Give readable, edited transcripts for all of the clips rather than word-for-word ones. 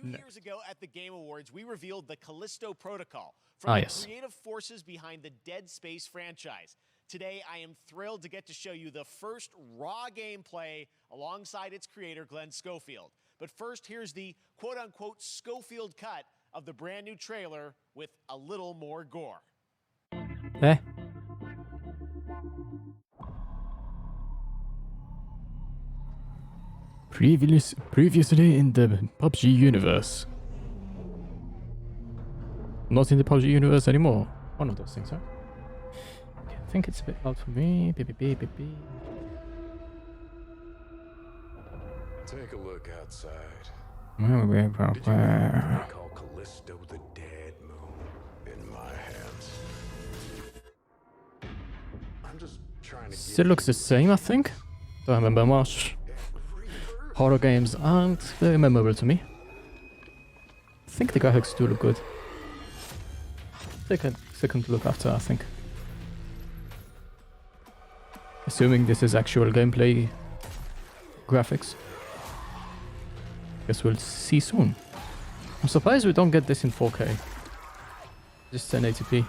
years ago at the Game Awards, we revealed the Callisto protocol from the creative forces behind the Dead Space franchise. Today, I am thrilled to get to show you the first raw gameplay alongside its creator, Glenn Schofield. But first, here's the quote-unquote Schofield cut of the brand new trailer with a little more gore. Previously in the PUBG universe. Not in the PUBG universe anymore. One of those things, huh? Okay, I think it's a bit loud for me. Take a look outside. Did you know I call Callisto the dead moon in my hands? I'm just trying to Still looks the same, I think. Don't remember much. Horror games aren't very memorable to me. I think the graphics do look good. Take a second look after, I think. Assuming this is actual gameplay graphics. Guess we'll see soon. I'm surprised we don't get this in 4K. Just 1080p.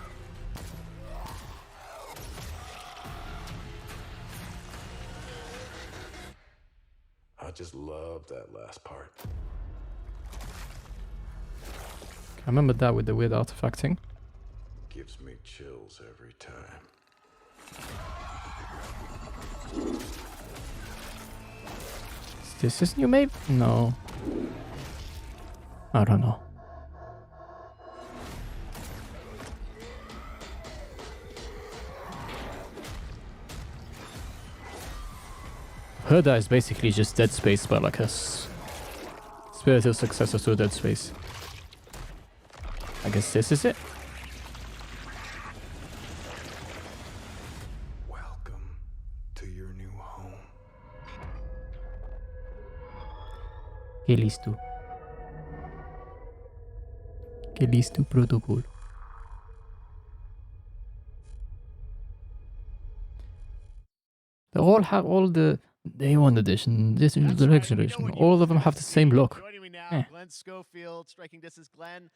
I just love that last part. I remember that with the weird artifacting. Gives me chills every time. Is this new map? No. I don't know. Herda is basically just Dead Space, but like a spiritual successor to Dead Space. I guess this is it. Welcome to your new home. Callisto. Callisto protocol. They all have all the Day 1 edition, this is the next edition. All of them have the same look. Joining me now, Glenn Schofield, Striking Distance. Glenn,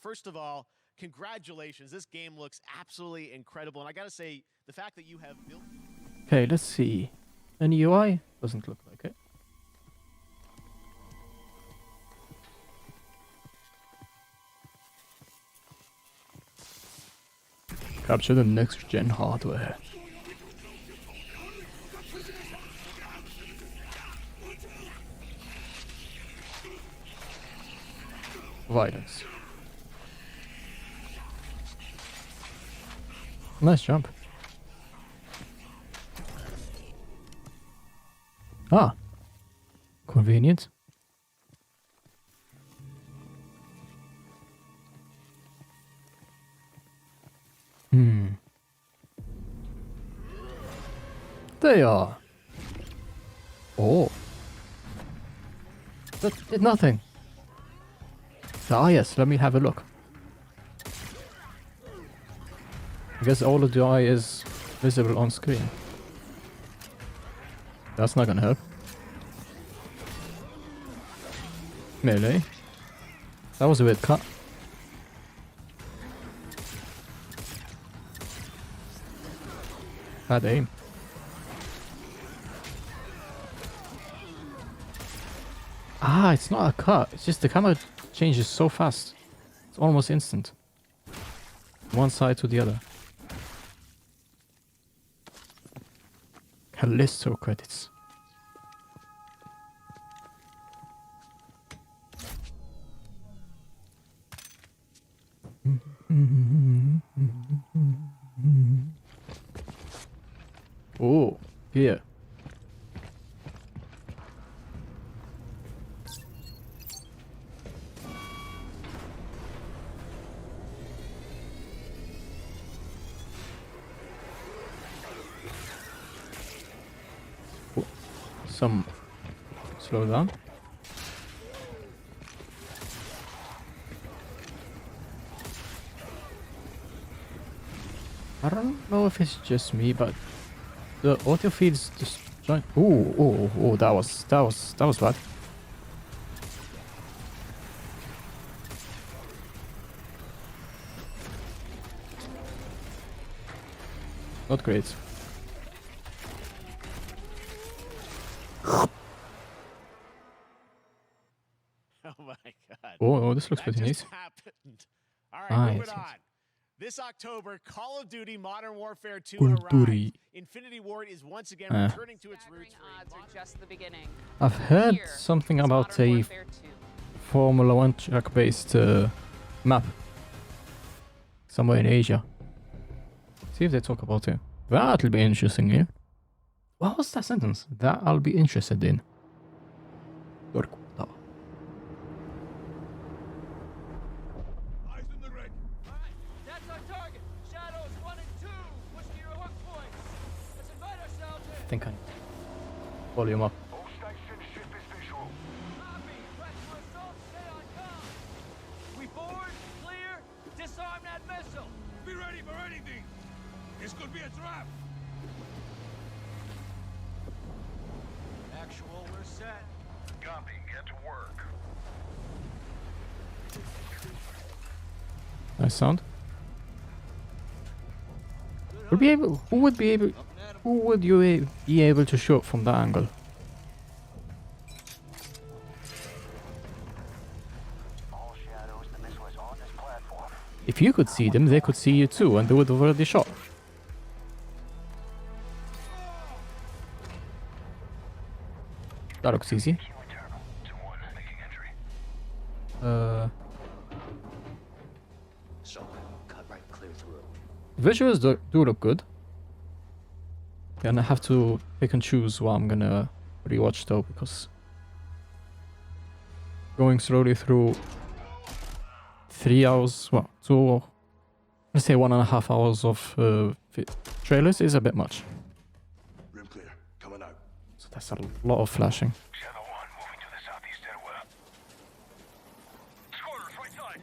first of all, congratulations. This game looks absolutely incredible. And I got to say, the fact that you have built... Okay, let's see. Any UI? Doesn't look like it. Capture the next gen hardware. Violence. Nice jump. Ah. Convenient. They are. Oh. That did nothing. Ah yes, let me have a look. I guess all of the eye is visible on screen. That's not gonna help. Melee. That was a weird cut. Bad aim. Ah, it's not a cut. It's just the camera changes so fast. It's almost instant. One side to the other. Callisto credits. Oh, here. Some slow down. I don't know if it's just me, but the audio feeds just join. Oh, that was bad. Not great. Oh my god. Oh, this looks That pretty just neat. happened. All right, moving Nice. on. This October, Call of Duty Modern Warfare 2 Call of arrives. Duty. Infinity Ward is once again returning to its roots. Odds are just the beginning. I've heard Here something is about Modern a Warfare 2. Formula 1 track-based map. Somewhere in Asia. See if they talk about it. That'll be interesting, yeah? What was that sentence? That I'll be interested in. Eyes in the red. Alright, that's our target. Shadows 1 and 2. Push to your hook points. Let's invite ourselves in. I think I volume up. All station ship is visual. Copy. Press for assault. Stay on comm. We board. Clear. Disarm that missile. Be ready for anything. This could be a trap. Actual, we're set. Copy. Get to work. Nice sound. Would be able, who would be able, who would you be able to shoot from that angle? All shadows, the missile is on this platform. If you could see them, they could see you too, and they would have already shot. That looks easy. Internal. 2-1 making entry. So, cut right clear through. Visuals do look good. Gonna have to pick and choose what I'm gonna rewatch though, because going slowly through 3 hours, well, let's say 1.5 hours of trailers is a bit much. Room clear. Coming out. So that's a lot of flashing. Shadow 1 moving to the southeast stairwell. Scorers, right side.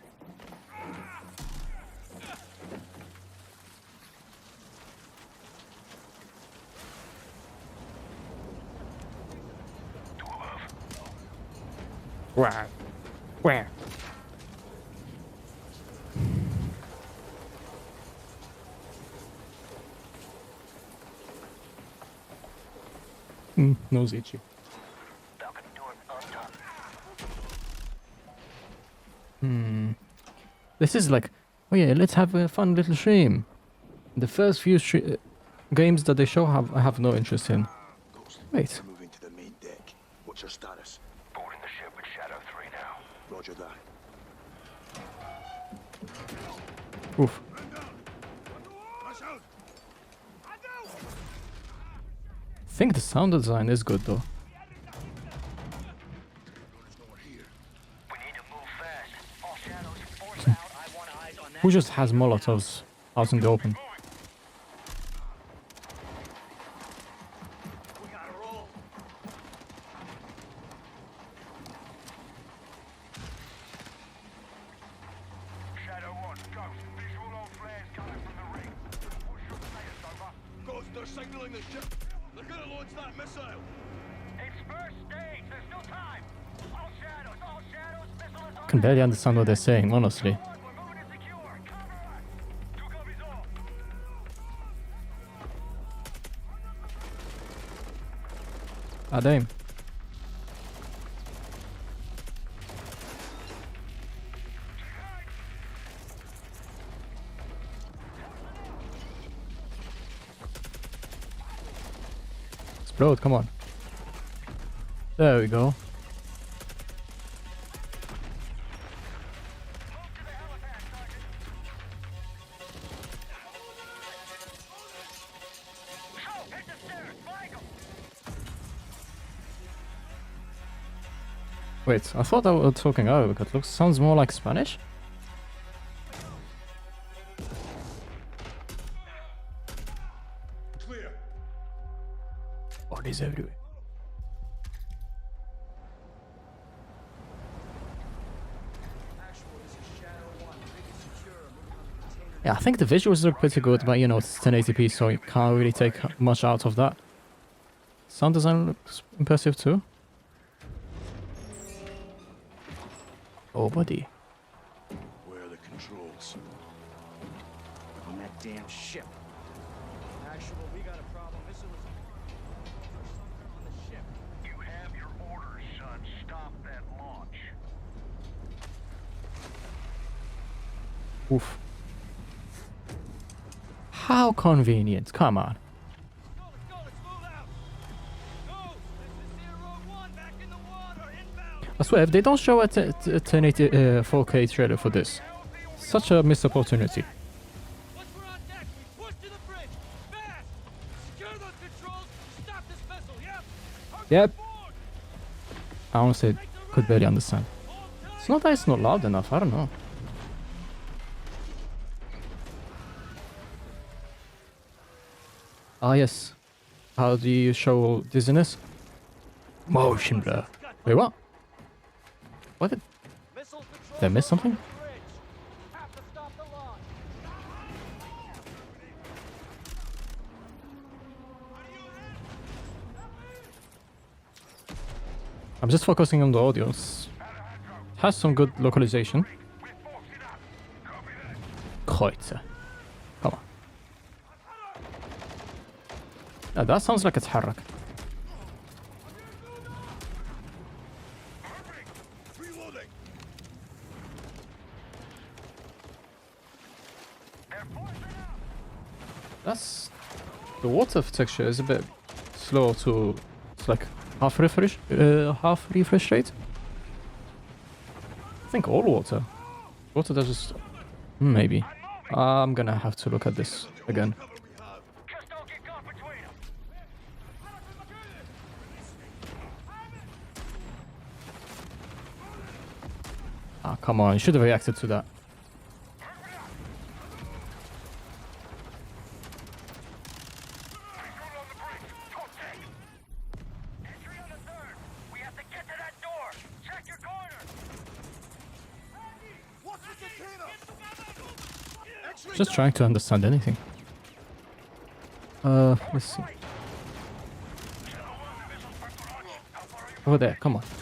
Two above. Where? Nose itchy. Falcon door undone. This is like, oh yeah, let's have a fun little stream. The first few games that they show I have no interest in. Ghost. Wait. We're moving to the main deck. What's your status? Boarding the ship with Shadow 3 now. Roger that. Oof. Rush out. I think the sound design is good though. We need to move fast. All shadows, force out. I want eyes on that. Who just has Molotovs out in the open? We gotta roll. Shadow 1, Ghost. Visual on flares coming from the ring. What's your status, over? Ghost, they're signaling the ship. They're gonna launch that missile. It's first stage. There's still time. All shadows, missile is I can barely understand what they're saying, honestly. on. We're moving to secure. Cover us. Two copies all. Ah, damn. Explode, come on. There we go. Hit the stairs. Flank 'em. Wait, I thought I was talking Arabic. It sounds more like Spanish. Clear. Bodies everywhere. Actual, this is Shadow 1. Big and secure. Moving on the container. Yeah, I think the visuals look pretty good, but you know, it's 1080p, so you can't really take much out of that. Sound design looks impressive too. Oh, buddy. Where are the controls? On that damn ship. Actual, got a problem. Missile is on the ship. You have your orders, son. Stop that launch. Oof. How convenient. Come on. Let's go, let's move out. Go! This is 01, back in the water, inbound. I swear, if they don't show a 1080 4K trailer for this, such a missed opportunity. Once we're on deck, we push to the bridge. Fast! Secure those controls. Stop this vessel, yep? Yep. I honestly could barely understand. It's not that it's not loud enough, I don't know. Ah yes. How do you show dizziness? Motion blur. Wait, what? What did... Missile control Did I miss something? bridge. Have to stop the launch. I'm just focusing on the audio. Has some good localization. Kreuze. Come on. Yeah, that sounds like it's حرك. Reloading. That's... The water texture is a bit slow to... It's like half refresh rate. I think all water. Water does just... Maybe. I'm gonna have to look at this again. Cover we have. Just don't get caught between them. Ah, come on, you should have reacted to that. Entry on the third. We have to get to that door. Check your corner. What's with the X-ray Just trying to understand anything. Let's see. Over there, come on. This is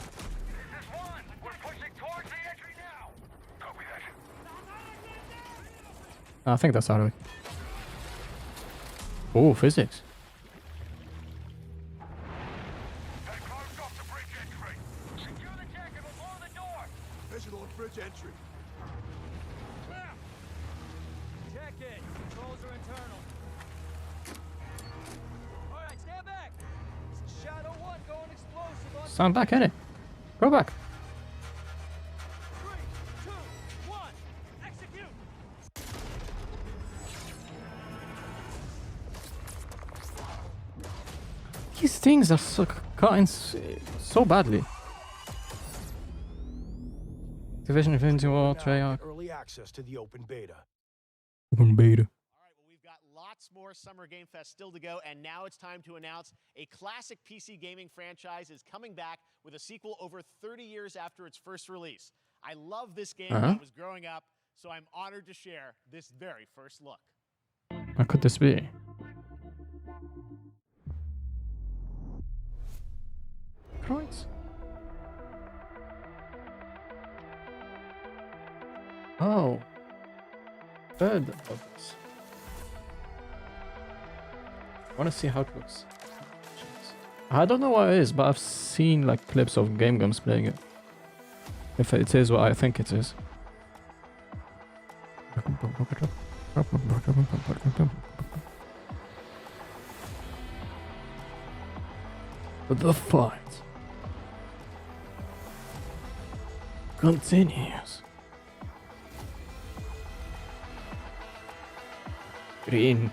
one. We're pushing towards the entry now. Copy that. I think that's out of it. Oh, physics. Hey, closed off the bridge entry. Secure the deck and we'll blow the door. Visual on bridge entry. Check it. Controls are internal. All right, stand back. This is Shadow 1 going explosive on Stand back, innit? Go back. 3, 2, 1. Execute. These things are so cutting so badly. Division Infinity War, Treyarch. Early access to the open beta. Open beta. All right, well, we've got lots more Summer Game Fest still to go, and now it's time to announce a classic PC gaming franchise is coming back with a sequel over 30 years after its first release. I love this game when I was growing up, so I'm honored to share this very first look. What could this be? Croix? Oh. Heard about this. I want to see how it looks. I don't know what it is, but I've seen like clips of Game Grumps playing it. If it is what I think it is. The fight continues. Green.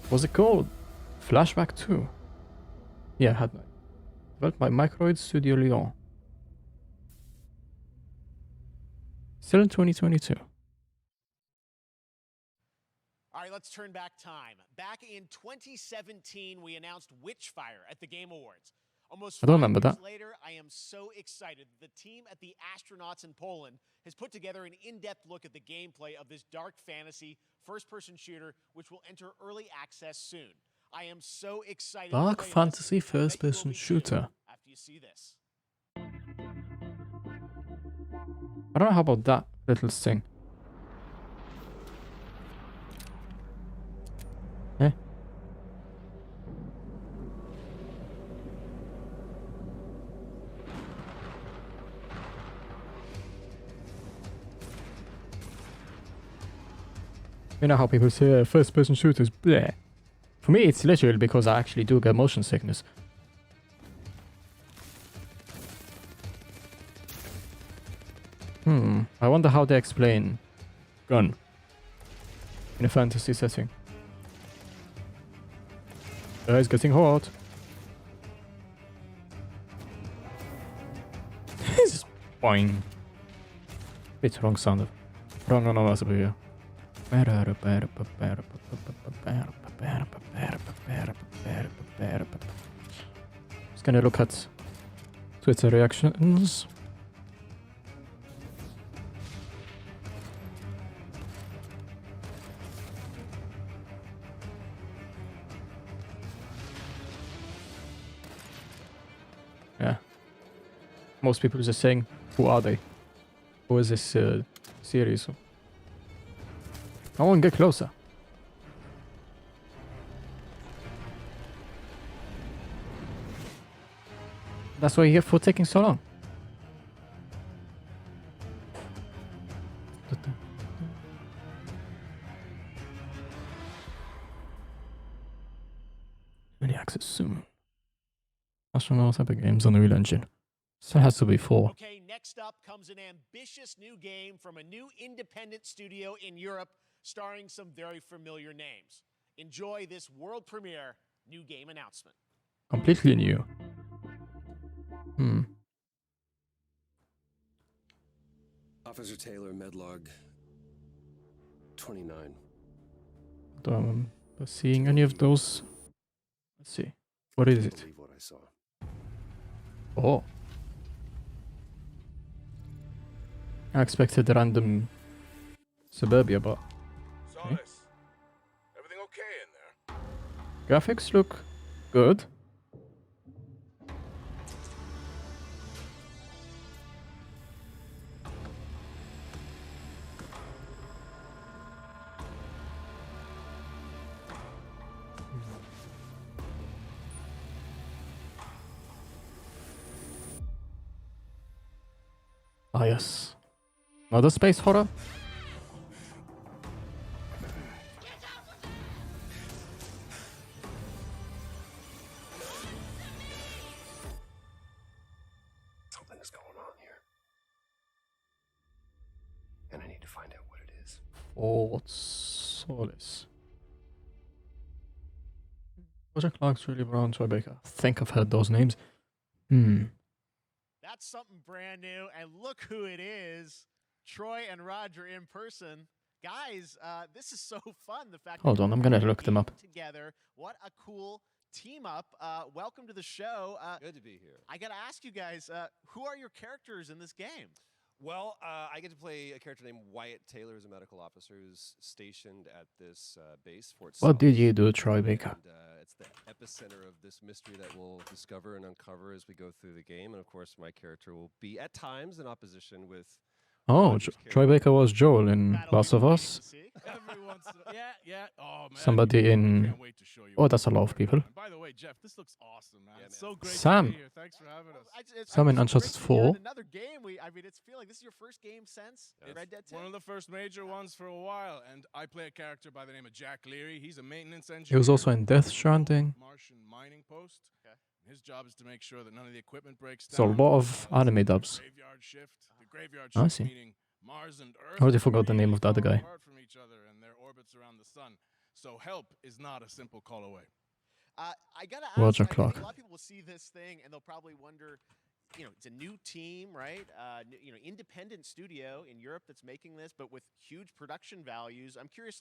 Was it called Flashback 2? Yeah, it had developed by MWII Studio Lyon. Still in 2022. All right, let's turn back time. Back in 2017, we announced Witchfire at the Game Awards. Almost I don't 5 remember years that. later, I am so excited that the team at the Astronauts in Poland has put together an in-depth look at the gameplay of this dark fantasy first-person shooter, which will enter early access soon. I am so excited. to Dark play this, fantasy and I bet you will first-person be too shooter. after you see this. I don't know how about that little thing. You know how people say first-person shooters, bleh. For me, it's literally because I actually do get motion sickness. I wonder how they explain gun in a fantasy setting. It's getting hot. Just boing. Bit wrong sound. Wrong on us over here. Just gonna look at Twitter reactions. Yeah. Most people are just saying, who are they? Who is this series? I won't get closer. That's why you're here for taking so long. Early access soon. Astronauts Epic Games on the Unreal Engine. So it has to be 4. Okay, next up comes an ambitious new game from a new independent studio in Europe, starring some very familiar names. Enjoy this world premiere new game announcement. Completely new. Officer Taylor, Medlog 29. Don't remember seeing any of those. Let's see. What is it? Believe what I saw. Oh. I expected random suburbia, but Solis, everything okay in there? graphics look good. Ah, yes. Another space horror? Something is going on here. And I need to find out what it is. Oh, Solis. Roger Clark's really Brown, Troy Baker. I think I've heard those names. That's something brand new, and look who it is. Troy and Roger in person. Guys, this is so fun. The fact Hold that on, I'm gonna look them up. together. What a cool team up. Welcome to the show. Good to be here. I got to ask you guys, who are your characters in this game? Well, I get to play a character named Wyatt Taylor, who's a medical officer who's stationed at this base, Fort What did Solis. you do, Troy Baker? And, it's the epicenter of this mystery that we'll discover and uncover as we go through the game. And of course, my character will be at times in opposition with. Oh, Troy Baker was Joel in Last of Us. Every once in a, yeah. Oh man. Somebody in. Can't wait to show you. Oh, that's a lot of people. By the way, Jeff, this looks awesome, man. Yeah, It's man. so great Sam. to be here. Thanks for having us. Some in it's Uncharted great to be here 4. in Another game. I mean, it's feeling like this is your first game since Yes. Red Dead 2. One of the first major ones for a while, and I play a character by the name of Jack Leary. He's a maintenance engineer. He was also in Death Stranding. Martian mining post. Okay. His job is to make sure that none of the equipment breaks There's a down. lot of anime dubs. Graveyard shift. The graveyard I shift see. meaning Mars and Earth. I already forgot the name of the other really guy. far apart from each other and their orbits around the sun. So help is not a simple call away. I gotta ask. Roger I think Clark. a lot of people will see this thing and they'll probably wonder, it's a new team, right? Independent studio in Europe that's making this, but with huge production values. I'm curious,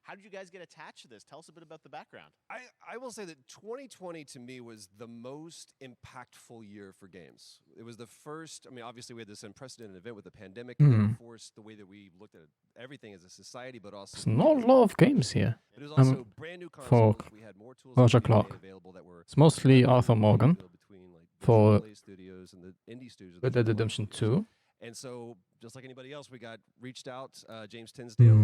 how did you guys get attached to this? Tell us a bit about the background. I will say that 2020 to me was the most impactful year for games. It was the first, obviously we had this unprecedented event with the pandemic and it forced the way that we looked at everything as a society, but also... There's not a lot of games here. But it was also brand new for consoles. We had more tools Roger that were Clark. available that were It's mostly Arthur Morgan between for AAA studios and the indie studios. Red Dead Redemption 2. And so, just like anybody else, we reached out. James Tinsdale,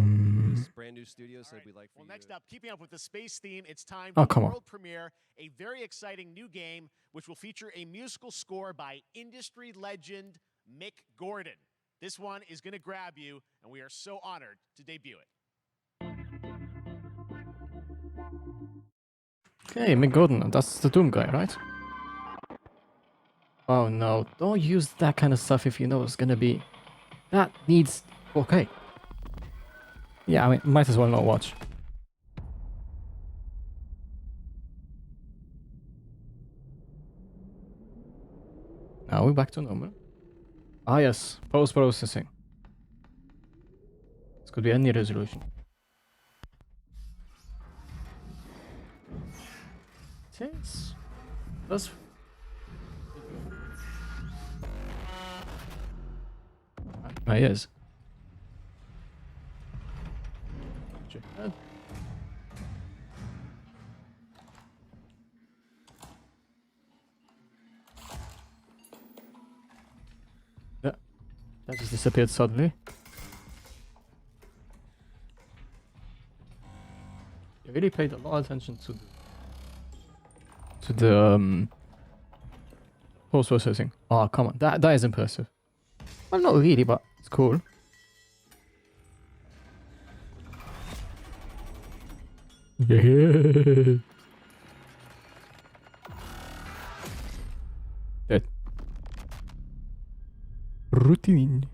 this brand new studio, said we'd like for Well, you next to- up, keeping up with the space theme, it's time Oh, for the come on. world premiere, a very exciting new game, which will feature a musical score by industry legend Mick Gordon. This one is going to grab you, and we are so honored to debut it. Okay, McGordon, that's the Doom guy, right? Oh no, don't use that kind of stuff if you know it's gonna be... That needs... Okay. Yeah, I mean, might as well not watch. Now we're back to normal. Ah yes, post-processing. This could be any resolution. Yes. That's... My ears. Check that. Yeah, that just disappeared suddenly. You really paid a lot of attention to the post processing. Oh come on, that is impressive. Well, not really, but it's cool. Yeah. Dead. Routine.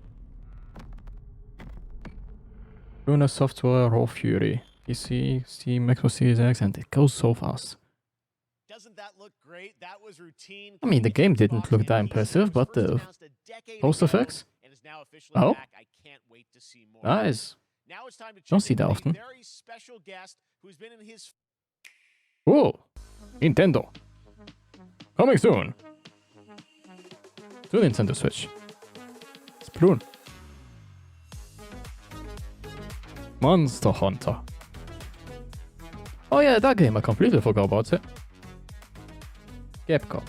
Luna software, raw fury. PC, Steam, Xbox Series X, and it goes so fast. Doesn't that look great? That was routine. I mean, the game didn't look that impressive, but the post effects? Oh, I can't wait to see more. nice. Now it's time to Don't check see in that with a often. very special guest who's been in his Whoa! Nintendo. Coming soon. To Nintendo Switch. Splatoon. Monster Hunter. Oh yeah, that game, I completely forgot about it. Capcom.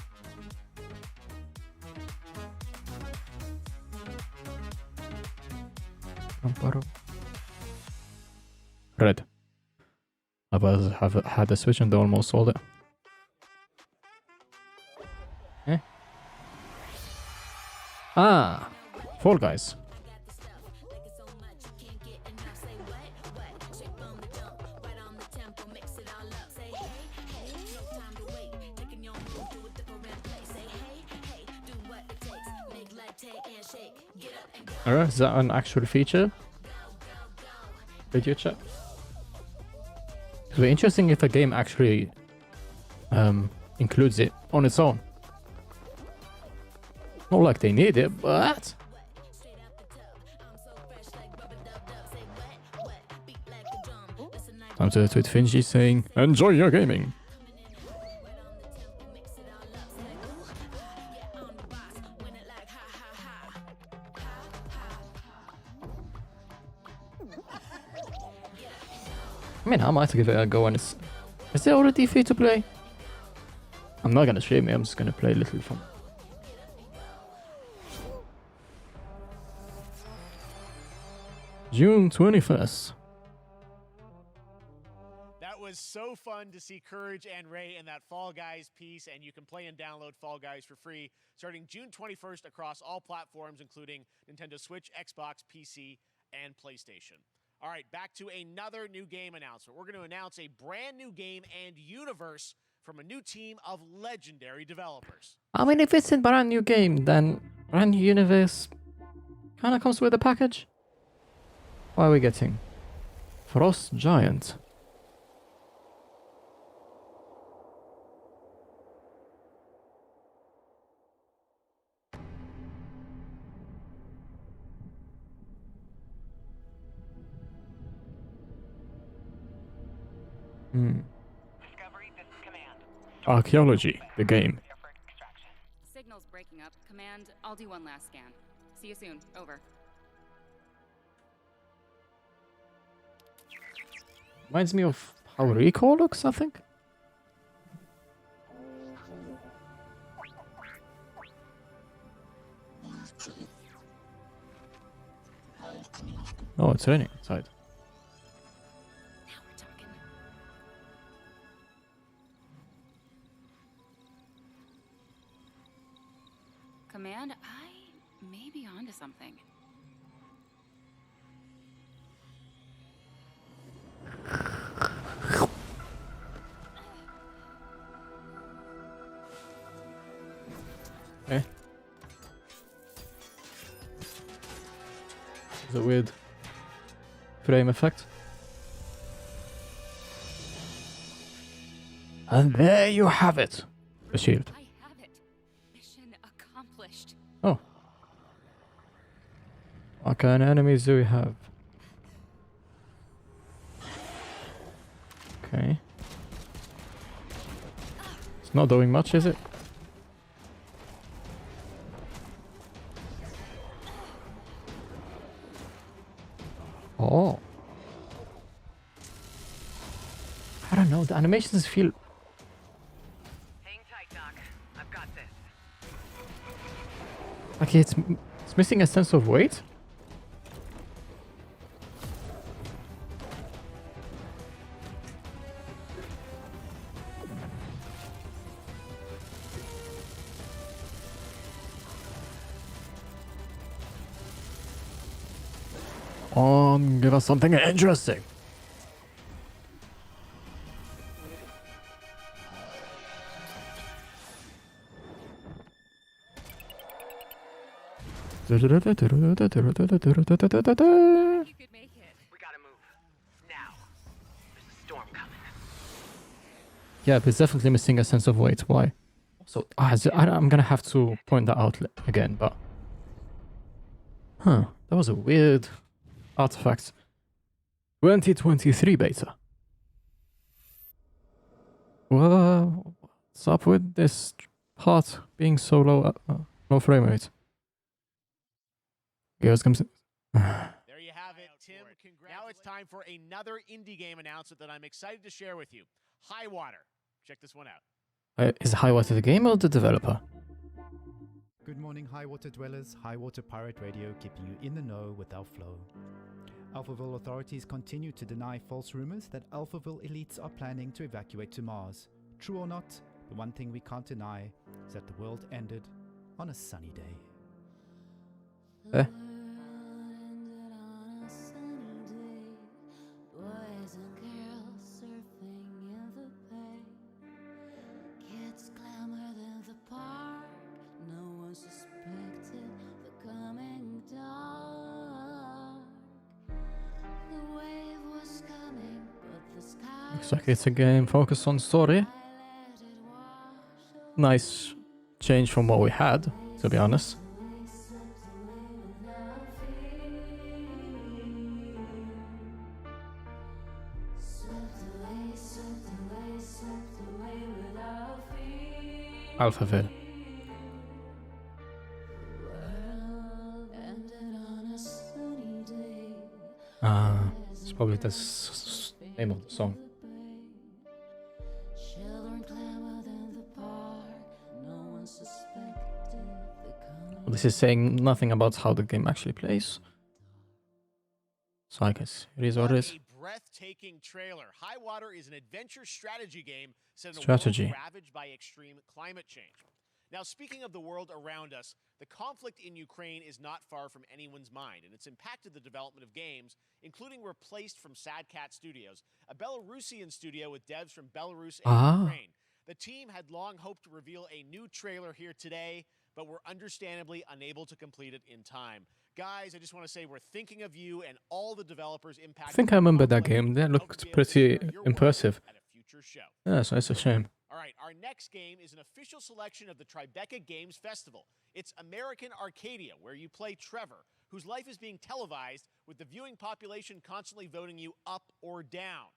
Red. I've had the Switch and they almost sold it. Eh? Ah! Fall Guys. Alright, is that an actual feature? Video chat? It would be interesting if a game actually includes it on its own. Not like they need it, but... Time to tweet Finji saying, enjoy your gaming! I mean, I might give it a go when it's... Is it already free to play? I'm not gonna stream it, I'm just gonna play a little fun. June 21st. That was so fun to see Courage and Ray in that Fall Guys piece, and you can play and download Fall Guys for free starting June 21st across all platforms, including Nintendo Switch, Xbox, PC, and PlayStation. All right, back to another new game announcement. We're going to announce a brand new game and universe from a new team of legendary developers. I mean, if it's a brand new game, then brand new universe kind of comes with a package. What are we getting? Frost Giant. Discovery, this is Command. Archaeology, the game. Signal's breaking up. Command, I'll do one last scan. See you soon. Over. Reminds me of how Recall looks, I think. Oh, it's raining outside. Now we're talking. Command, I may be onto something. Okay. There's a weird frame effect. And there you have it. The shield. I have it. Mission accomplished. Oh. What kind of enemies do we have? Okay. It's not doing much, is it? Oh. I don't know, the animations feel... Hang tight, Doc. I've got this. like it's missing a sense of weight. Give us something interesting. You could make it. We gotta move. Now. There's a storm coming. Yeah, but it's definitely missing a sense of weight. Why? So, I'm gonna have to point that out again, but... Huh, that was a weird artifact. 2023 beta. What's up with this part being so low, low frame rate? Here comes... There you have it, Tim. Now it's time for another indie game announcement that I'm excited to share with you. Highwater. Check this one out. Is Highwater the game or the developer? Good morning, Highwater dwellers. Highwater Pirate Radio keeping you in the know with our flow. Alphaville authorities continue to deny false rumors that Alphaville elites are planning to evacuate to Mars. True or not, the one thing we can't deny is that the world ended on a sunny day. Eh? Looks like it's a game focused on story. Nice change from what we had, to be honest. Alphaville. It's probably the name of the song. Well, this is saying nothing about how the game actually plays. So I guess it is what it is. A breathtaking trailer. Highwater is an adventure strategy game set in a Strategy. world ravaged by extreme climate change. Now, speaking of the world around us, the conflict in Ukraine is not far from anyone's mind, and it's impacted the development of games, including Replaced from Sad Cat Studios, a Belarusian studio with devs from Belarus and Ukraine. The team had long hoped to reveal a new trailer here today, but were understandably unable to complete it in time. Guys, I just want to say we're thinking of you and all the developers impacted. I think I remember that game. That looked pretty impressive. At a future show. Yeah, so it's a shame. All right, our next game is an official selection of the Tribeca Games Festival. It's American Arcadia, where you play Trevor, whose life is being televised with the viewing population constantly voting you up or down.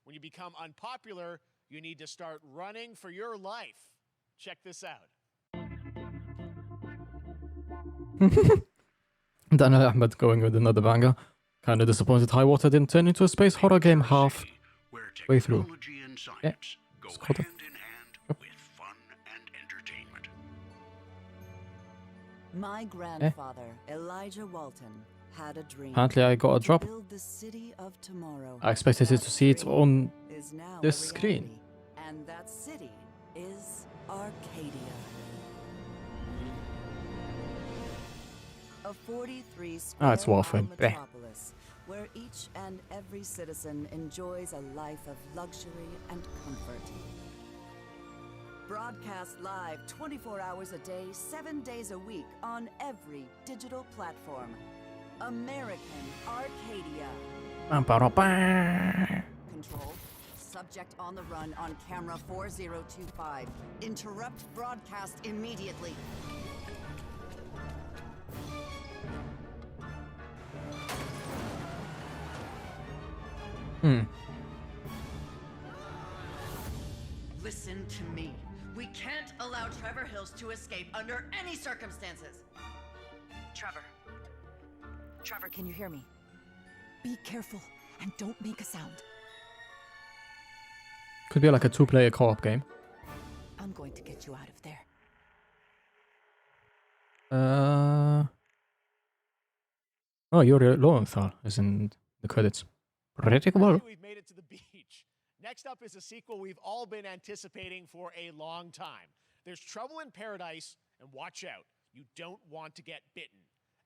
When you become unpopular, you need to start running for your life. Check this out. Daniel Ahmed going with another banger. Kinda disappointed Highwater didn't turn into a space horror game half way through. Yeah. It's called a... My grandfather, Elijah Walton, had a dream. Apparently I got a drop. Build the city of tomorrow. I expected it to see it on this screen. And that city is Arcadia. A 43 square it's Warframe. metropolis where each and every citizen enjoys a life of luxury and comfort. Broadcast live 24 hours a day, 7 days a week on every digital platform. American Arcadia. Control. Subject on the run on camera 4025. Interrupt broadcast immediately. Listen to me. We can't allow Trevor Hills to escape under any circumstances. Trevor. Trevor, can you hear me? Be careful and don't make a sound. Could be like a 2-player co-op game. I'm going to get you out of there. Oh, Yuri Lowenthal is in the credits. Pretty well. We've made it to the beach. Next up is a sequel we've all been anticipating for a long time. There's Trouble in Paradise, and watch out, you don't want to get bitten.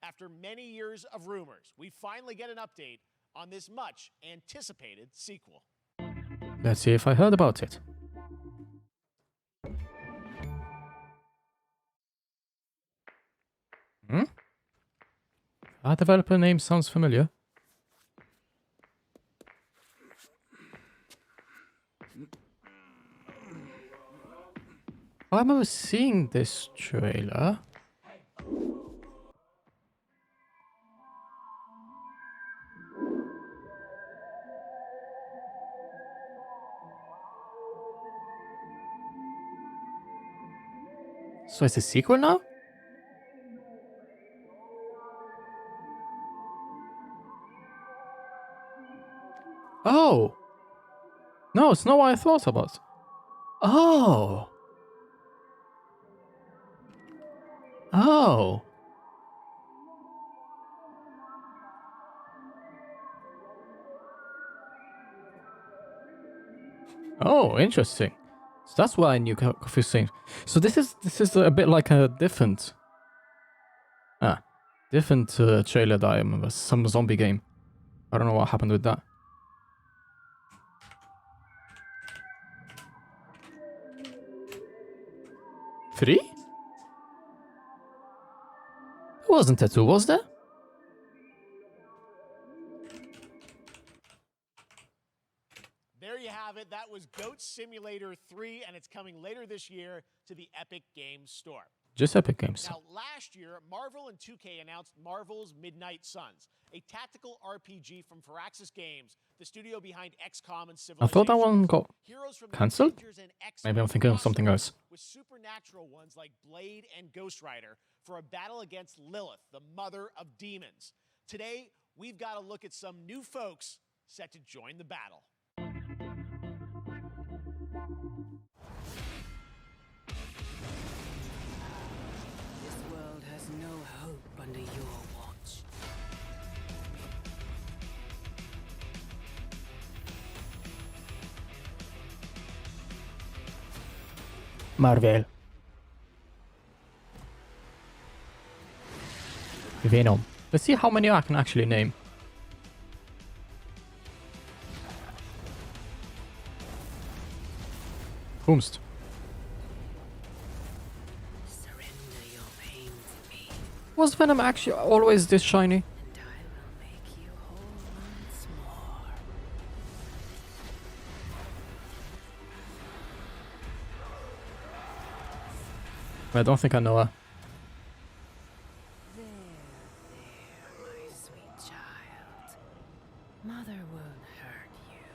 After many years of rumors, we finally get an update on this much anticipated sequel. Let's see if I heard about it. Our developer name sounds familiar. I remember seeing this trailer. So it's a sequel now? Oh! No, it's not what I thought about. Oh! Oh! Oh, interesting. So that's why I knew Coffee Saint. So this is a bit like a different trailer that I remember. Some zombie game. I don't know what happened with that. Three? There wasn't a 2, was there? There you have it. That was Goat Simulator 3, and it's coming later this year to the Epic Games Store. Just Epic Games. Now, last year, Marvel and 2K announced Marvel's Midnight Suns, a tactical RPG from Firaxis Games, the studio behind XCOM and Civilization. I thought that one got cancelled. Maybe I'm thinking of something else. With supernatural ones like Blade and Ghost Rider for a battle against Lilith, the mother of demons. Today, we've got to look at some new folks set to join the battle. This world has no hope under your watch. Marvel. Venom. Let's see how many I can actually name. Whomst. Surrender your pain to me, Was Venom actually always this shiny? and I will make you whole once more. I don't think I know her. There, my sweet child. Mother won't hurt you.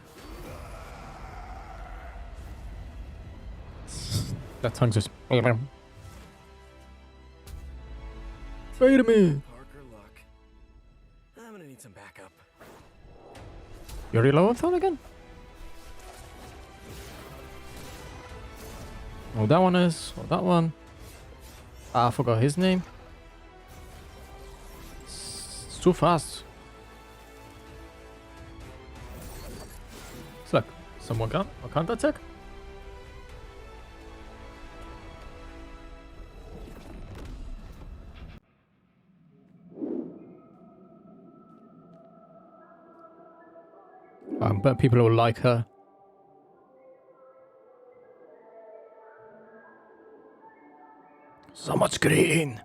That tongue just. Wait a minute. Parker luck. I'm gonna need some backup. Yuri Lowenthal again? Oh, that one is. Oh, that one. Ah, I forgot his name. It's too fast. It's like someone got a counter attack. I bet people will like her. So much green.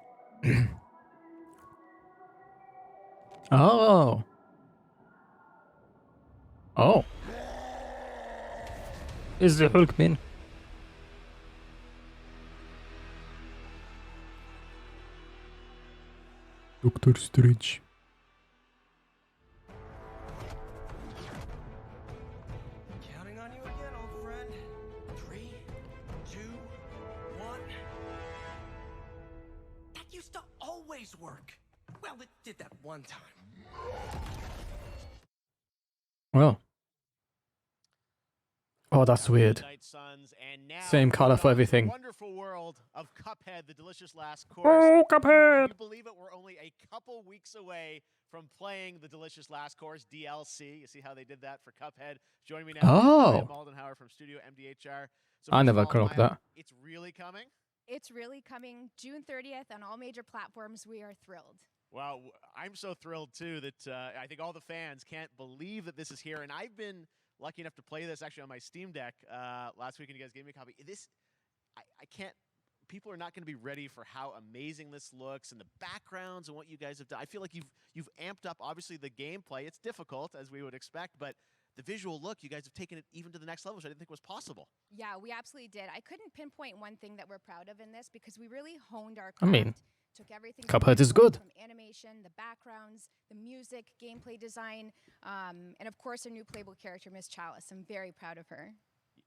Oh. Oh. Is the Hulk bin? Doctor Strange. Counting on you again, old friend. 3, 2, 1. That used to always work. Well, it did that one time. Well. Oh, that's weird. Same color for everything. Wonderful world of Cuphead, the delicious last course. Oh, Cuphead! Can you believe it? We're only a couple weeks away from playing the delicious last course DLC. You see how they did that for Cuphead? Joining me now, Oh. Maldenhauer from Studio MDHR. So I never first of all, clocked that. It's really coming. It's really coming June 30th on all major platforms. We are thrilled. Well, I'm so thrilled too that I think all the fans can't believe that this is here, and I've been lucky enough to play this actually on my Steam Deck last week, and you guys gave me a copy. I can't. People are not going to be ready for how amazing this looks and the backgrounds and what you guys have done. I feel like you've amped up obviously the gameplay. It's difficult as we would expect, but the visual look, you guys have taken it even to the next level, which I didn't think was possible. Yeah, we absolutely did. I couldn't pinpoint one thing that we're proud of in this because we really honed our craft. I mean, took everything Cuphead is good. From animation, the backgrounds, the music, gameplay design, and of course our new playable character, Miss Chalice. I'm very proud of her.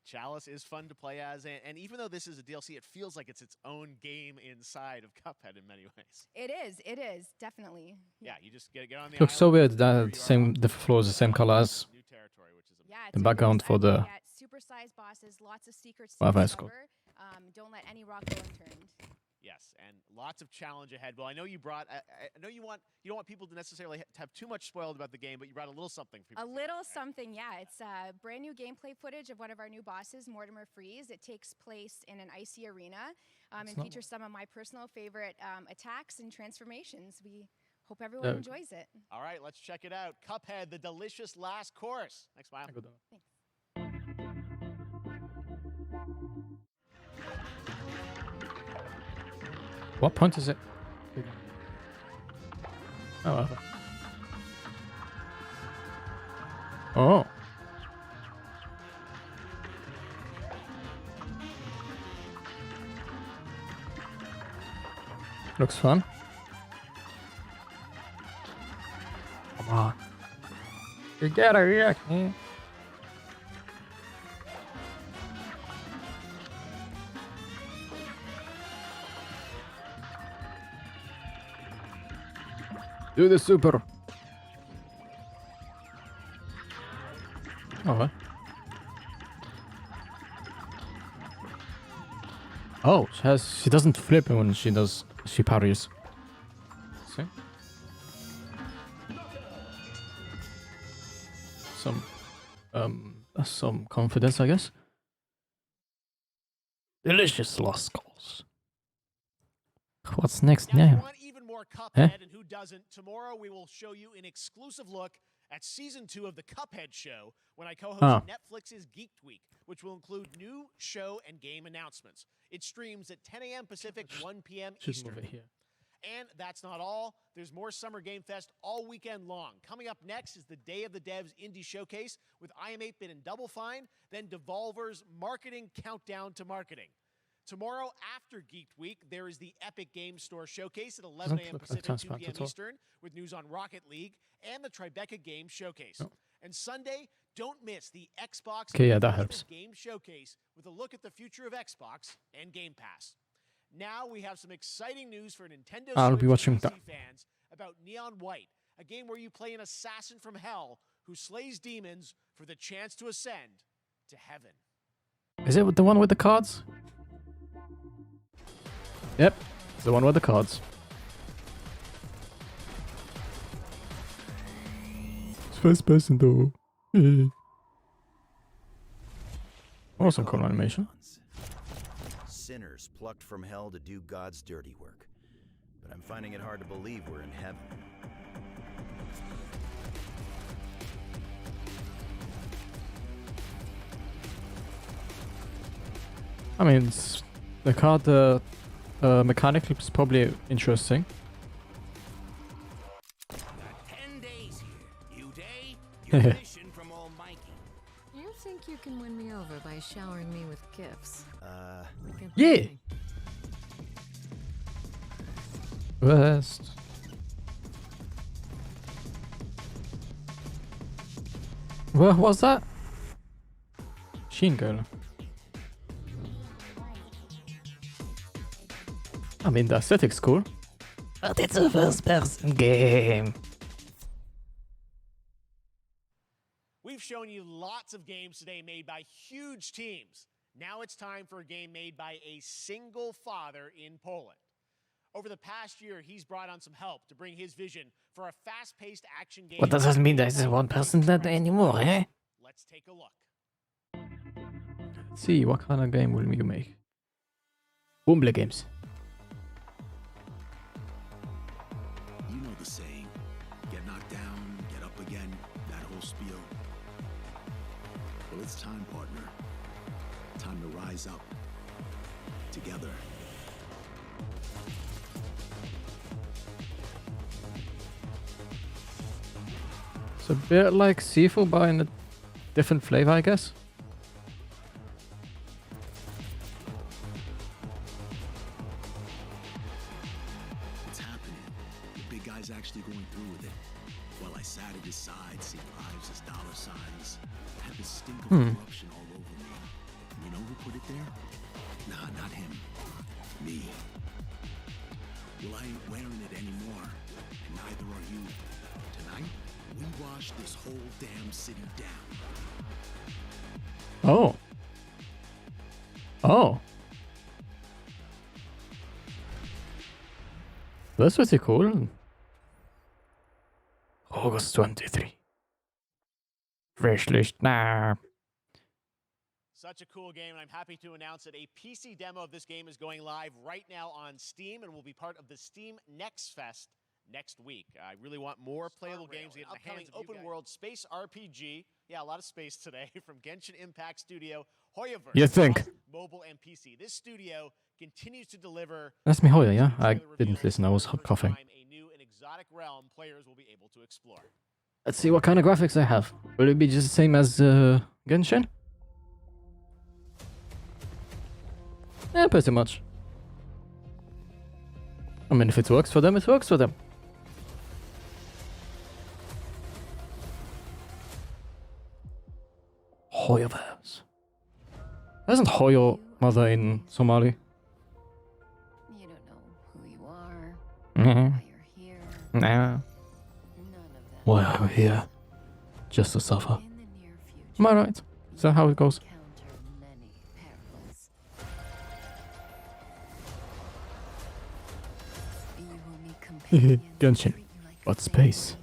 Chalice is fun to play as, and even though this is a DLC, it feels like it's its own game inside of Cuphead in many ways. It is, definitely. Yeah, you just get on the Looks so weird that the floor is the same color as new territory, which is the background for the. Supersized bosses, lots of secrets to Wow, discover. Don't let any rock go unturned. Yes, and lots of challenge ahead. Well, I know you brought. I know you don't want people to necessarily have too much spoiled about the game, but you brought a little something for people. A little something, yeah. It's brand new gameplay footage of one of our new bosses, Mortimer Freeze. It takes place in an icy arena and features some of my personal favorite attacks and transformations. We hope everyone enjoys it. All right, let's check it out. Cuphead, the delicious last course. Thanks, Maya. Thanks. What point is it? Oh. Oh. Looks fun. Come on. You gotta react, man. Do the super. Oh. Oh, she doesn't flip when she parries. See? Some confidence, I guess. Delicious lost goals. What's next now? More Cuphead, and who doesn't? Tomorrow we will show you an exclusive look at Season 2 of the Cuphead Show when I co-host Netflix's Geeked Week, which will include new show and game announcements. It streams at 10 a.m. Pacific, 1 p.m. Eastern. And that's not all. There's more Summer Game Fest all weekend long. Coming up next is the Day of the Devs Indie Showcase with IM8-Bit and Double Fine, then Devolver's Marketing Countdown to Marketing. Tomorrow, after Geeked Week, there is the Epic Game Store Showcase at 11 a.m. Pacific, 2 p.m. Eastern, with news on Rocket League and the Tribeca Game Showcase. And Sunday, don't miss the Xbox Game Showcase with a look at the future of Xbox and Game Pass. Now we have some exciting news for Nintendo Switch PC fans about Neon White, a game where you play an assassin from hell who slays demons for the chance to ascend to heaven. Is it the one with the cards? Yep, it's the one with the cards. It's first person though. Awesome cool animation. Sinners plucked from hell to do God's dirty work. But I'm finding it hard to believe we're in heaven. I mean, the card mechanic looks probably interesting. 10 days here. New day, new mission from Almighty. You think you can win me over by showering me with gifts? Good Yeah. thinking. West. What was that? Machine gun. I mean, the aesthetic's cool. But it's a first-person game. We've shown you lots of games today made by huge teams. Now it's time for a game made by a single father in Poland. Over the past year, he's brought on some help to bring his vision for a fast-paced action game. What does that mean? There's one person not anymore, eh? Let's take a look. Let's see, what kind of game will you make? Boomble Games. You know the saying, get knocked down, get up again, that whole spiel. Well, it's time, partner. Time to rise up. Together. It's a bit like Sifu, but in a different flavor, I guess. It's happening. The big guy's actually going through with it. While I sat at his side, seeing lives as dollar signs, I had the stink of corruption all over me. And you know who put it there? Nah, not him. Me. Well, I ain't wearing it anymore. And neither are you. Tonight, we wash this whole damn city down. Oh. Oh. That's pretty cool. August 23. Freshlicht. Nah. Such a cool game, and I'm happy to announce that a PC demo of this game is going live right now on Steam and will be part of the Steam Next Fest next week. I really want more playable games to get in the hands of open world space RPG. Yeah, a lot of space today from Genshin Impact studio Hoyaverse. You think? Mobile and PC. This studio continues to deliver. That's me, Hoya, yeah? I didn't listen, I was coughing. A new and exotic realm players will be able to explore. Let's see what kind of graphics I have. Will it be just the same as Genshin? Yeah, pretty much. I mean, if it works for them, it works for them. Hoyaverse. Isn't Hoyo mother in Somali? You don't know who you are, Nah. why you're here. Nah. None of that. Why are we here? Just to suffer. In the near future, Am I right? Is that how it goes? encounter many perils. You will meet companions who Genshin. treat you like But family space.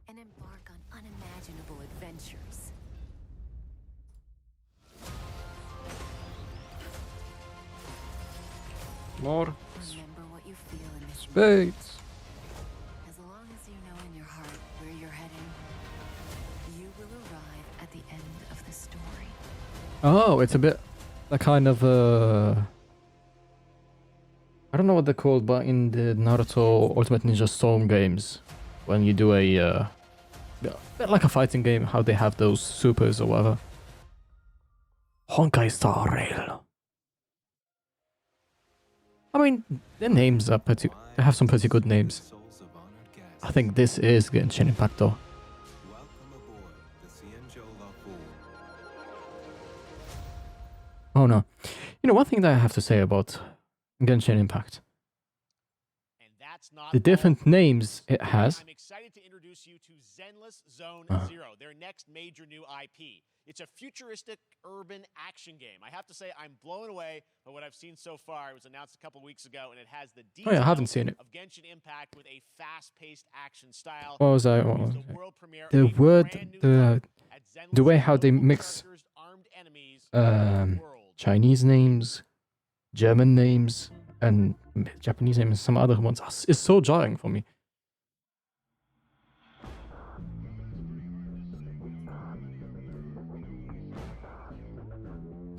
and embark on unimaginable adventures. More Remember what you feel in this space. As long as you know in your heart where you're heading, you will arrive at the end of the story. Oh, it's a bit a kind of I don't know what they're called, but in the Naruto Ultimate Ninja Storm games, when you do a bit like a fighting game, how they have those supers or whatever. Honkai Star Rail. I mean, their names are pretty. They have some pretty good names. I think this is Genshin Impact though. Oh no. You know, one thing that I have to say about Genshin Impact. And that's not The different names it has. I'm excited to introduce you to Zenless Zone Zero, their next major new IP. It's a futuristic urban action game. I have to say I'm blown away by what I've seen so far. It was announced a couple weeks ago, and it has the Oh yeah, I haven't seen it. of Genshin Impact with a fast-paced action style. What was I? It What was was the it? world premiere The of a word, brand new the at the Zenless way how they local mix characters, armed enemies, Chinese names, German names, and Japanese names, and some other ones is so jarring for me.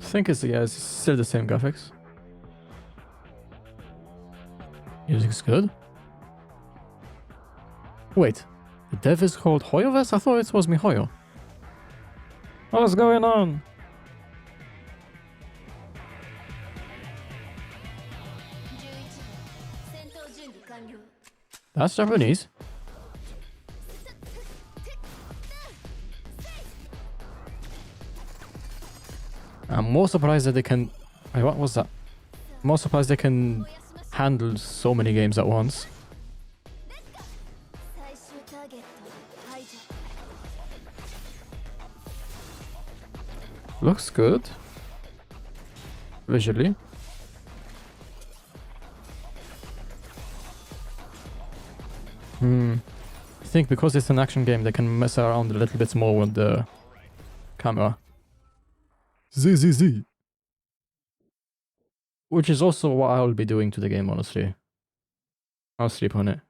I think it's still the same graphics. Music's good. Wait, the dev is called Hoyoverse? I thought it was MiHoYo. What's going on? That's Japanese. I'm more surprised that they can... Wait, what was that? I'm more surprised they can handle so many games at once. Looks good. Visually. I think because it's an action game, they can mess around a little bit more with the camera. Z. Which is also what I'll be doing to the game, honestly. I'll sleep on it.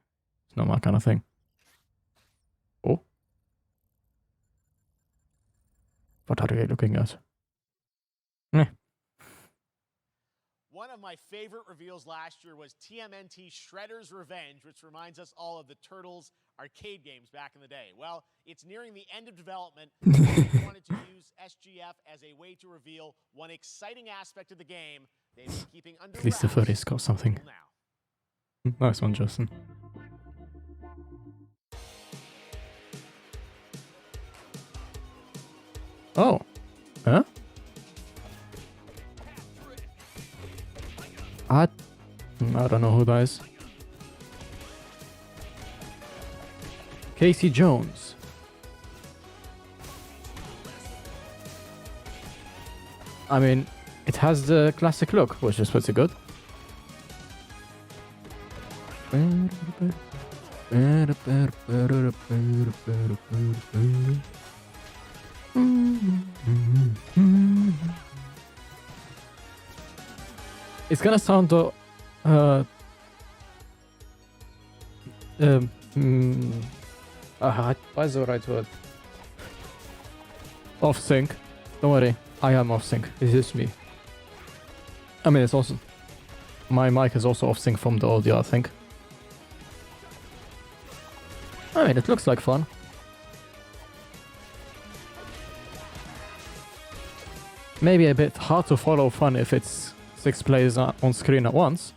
It's not my kind of thing. Oh. What are they looking at? One of my favorite reveals last year was TMNT Shredder's Revenge, which reminds us all of the Turtles arcade games back in the day. Well, it's nearing the end of development. We wanted to use SGF as a way to reveal one exciting aspect of the game they've been keeping under At least the furry's got something. Nice one, Justin. Oh. Huh? I don't know who that is. Casey Jones. I mean, it has the classic look, which is pretty good. It's gonna sound why is the right word? Off sync. Don't worry, I am off sync. It's just me. I mean, it's also my mic is also off sync from the audio, I think. I mean, it looks like fun. Maybe a bit hard to follow fun if it's 6 players on screen at once.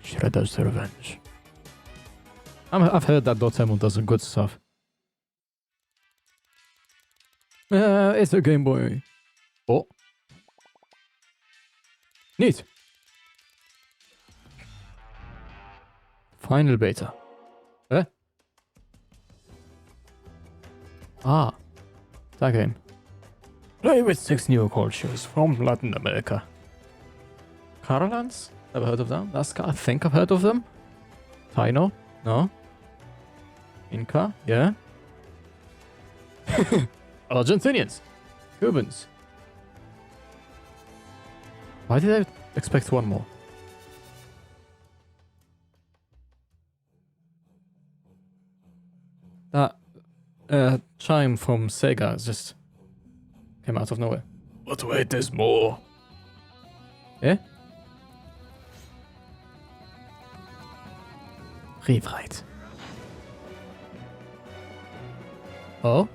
Shredder's Revenge. I've heard that Dotemu does good stuff. It's a Game Boy. Oh. Neat. Final beta. Eh? Ah. That game. Play with 6 new cultures from Latin America. Carolans? Never heard of them. I think I've heard of them. Taino? No. Inca? Yeah. Argentinians. Cubans. Why did I expect one more? That chime from Sega just came out of nowhere. But wait, there's more. Yeah? Rewrite. Oh?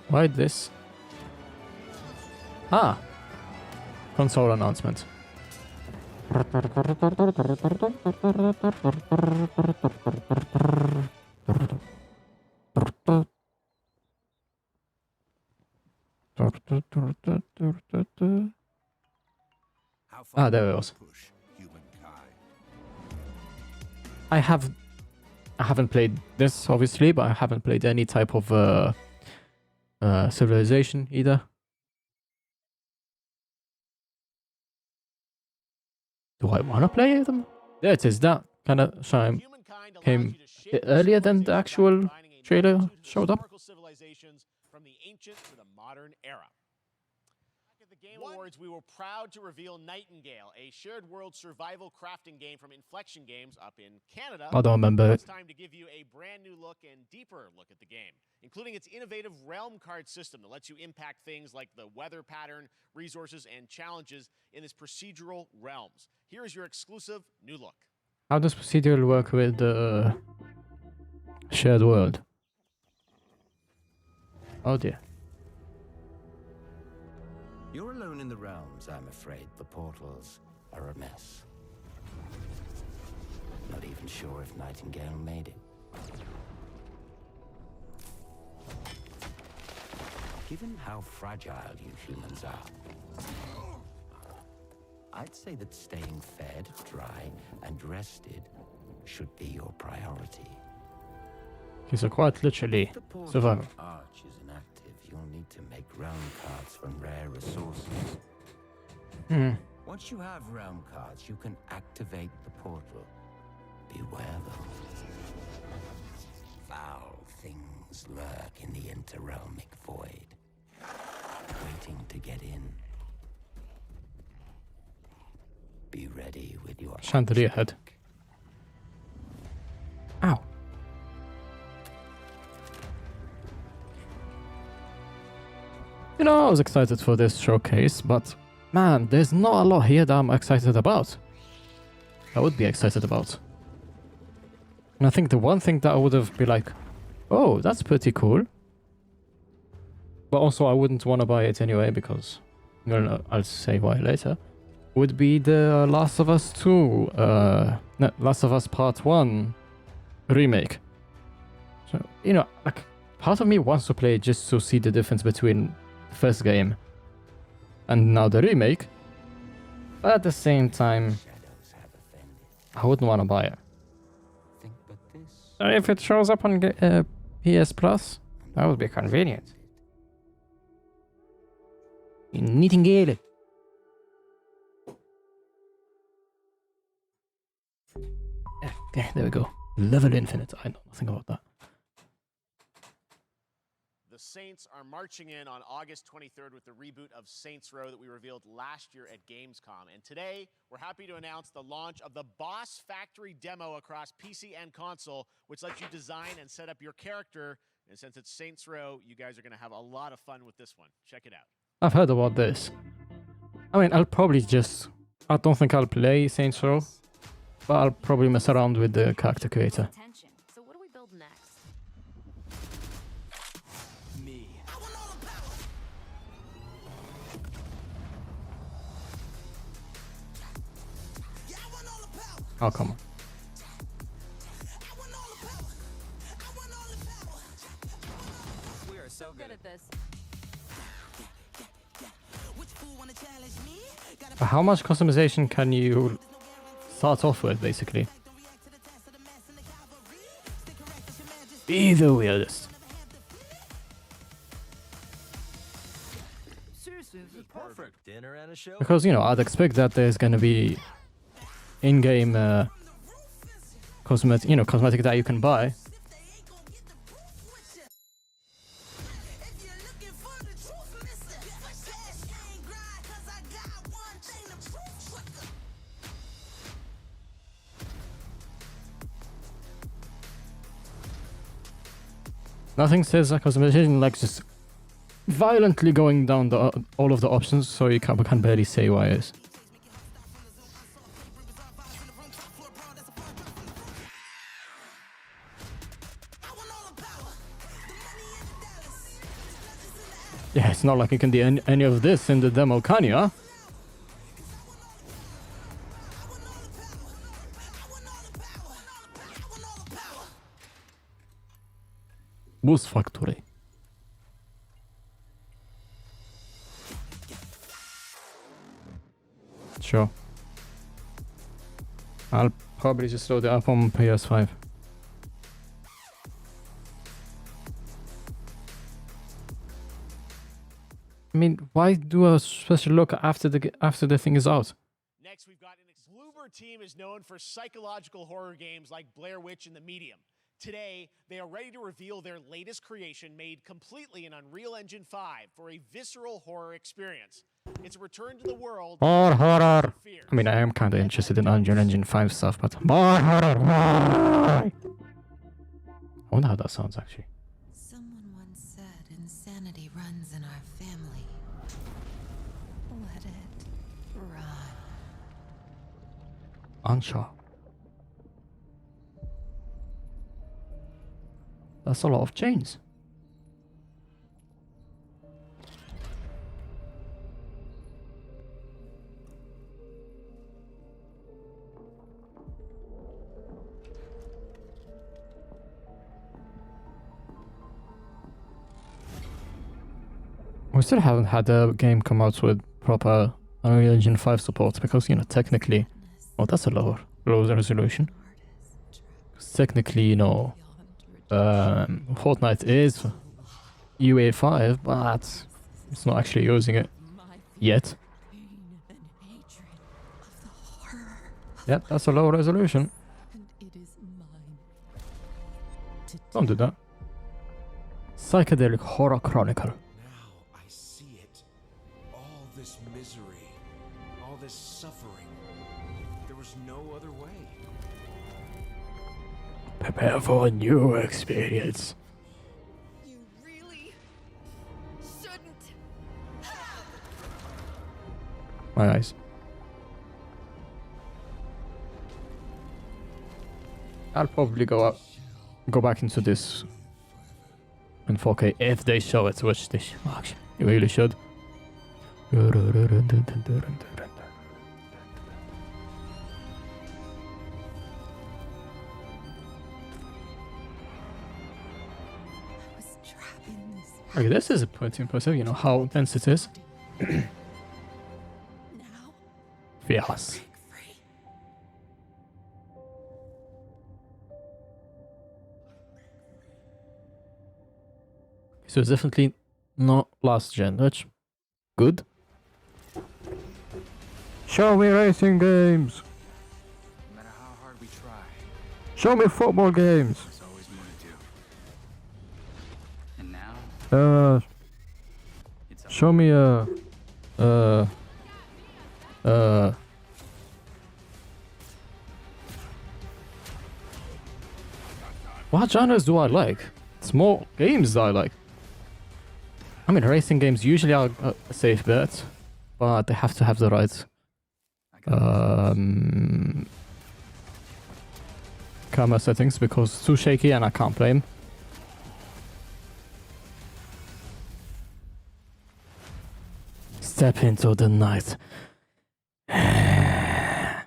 Why this? Ah! Console announcement. Ah, there it was. I haven't played this, obviously, but I haven't played any type of Civilization either. Do I want to play them? There it is. That kind of chime came earlier than the actual trailer showed up. From the ancient to the modern era. Back at the Game Awards, we were proud to reveal Nightingale, a shared world survival crafting game from Inflection Games up in Canada. I don't remember it. It's time to give you a brand new look and deeper look at the game, including its innovative realm card system that lets you impact things like the weather pattern, resources, and challenges in this procedural realms. Here is your exclusive new look. How does procedural work with the shared world? Oh dear. You're alone in the realms, I'm afraid. The portals are a mess. Not even sure if Nightingale made it. Given how fragile you humans are, I'd say that staying fed, dry, and rested should be your priority. He's quite literally survival. Arch is inactive. You'll need to make realm cards from rare resources. Once you have realm cards, you can activate the portal. Beware though. Foul things lurk in the interrealmic void, waiting to get in. Be ready with your Chandelier head. Ow. You know, I was excited for this showcase, but man, there's not a lot here that I'm excited about. I would be excited about. And I think the one thing that I would have been like, oh, that's pretty cool. But also I wouldn't want to buy it anyway because I'll say why later. Would be the Last of Us 2, no, Last of Us Part 1 remake. So, you know, like, part of me wants to play just to see the difference between the first game and now the remake. But at the same time, I wouldn't want to buy it. So if it shows up on PS Plus, that would be convenient. Nightingale. Yeah, there we go. Level infinite. I know nothing about that. The Saints are marching in on August 23rd with the reboot of Saints Row that we revealed last year at Gamescom. And today, we're happy to announce the launch of the Boss Factory demo across PC and console, which lets you design and set up your character. And since it's Saints Row, you guys are going to have a lot of fun with this one. Check it out. I've heard about this. I mean, I'll probably just... I don't think I'll play Saints Row, but I'll probably mess around with the character creator. So what do we build next? Me. Oh, come on. We are so good at this. But how much customization can you start off with, basically? Be the weirdest. Seriously, this is perfect. Dinner and a show. Because, you know, I'd expect that there's gonna be in-game cosmetic that you can buy. Nothing says that customization like just violently going down all of the options, so you can barely say why it is. Yeah, it's not like you can do any of this in the demo, can you? Huh? Boss Factory. Sure. I'll probably just load it up on PS5. I mean, why do a special look after the thing is out? Next, we've got Bloober team is known for psychological horror games like Blair Witch and The Medium. Today, they are ready to reveal their latest creation made completely in Unreal Engine 5 for a visceral horror experience. It's a return to the world. More horror! I mean, I am kind of interested in Unreal Engine 5 stuff, but more horror! I wonder how that sounds, actually. Someone once said insanity runs in our family. Let it run. Ansha. That's a lot of chains. We still haven't had a game come out with proper Unreal Engine 5 support because, you know, technically... Oh, that's a lower resolution. Technically, you know, Fortnite is UA5, but it's not actually using it yet. Yep, that's a low resolution. Don't do that. Psychedelic Horror Chronicle. Now I see it. All this misery, all this suffering. There was no other way. Prepare for a new experience. You really shouldn't. My eyes. I'll probably go back into this in 4K if they show it, which they actually really should. Okay, this is pretty impressive, you know how dense it is. Yes. So it's definitely not last gen, which good. Show me racing games. No matter how hard we try. Show me football games. There's always more to do. And now Show me what genres do I like? It's more games that I like. I mean, racing games usually are a safe bet, but they have to have the right camera settings because it's too shaky and I can't play them. Step into the night. Let's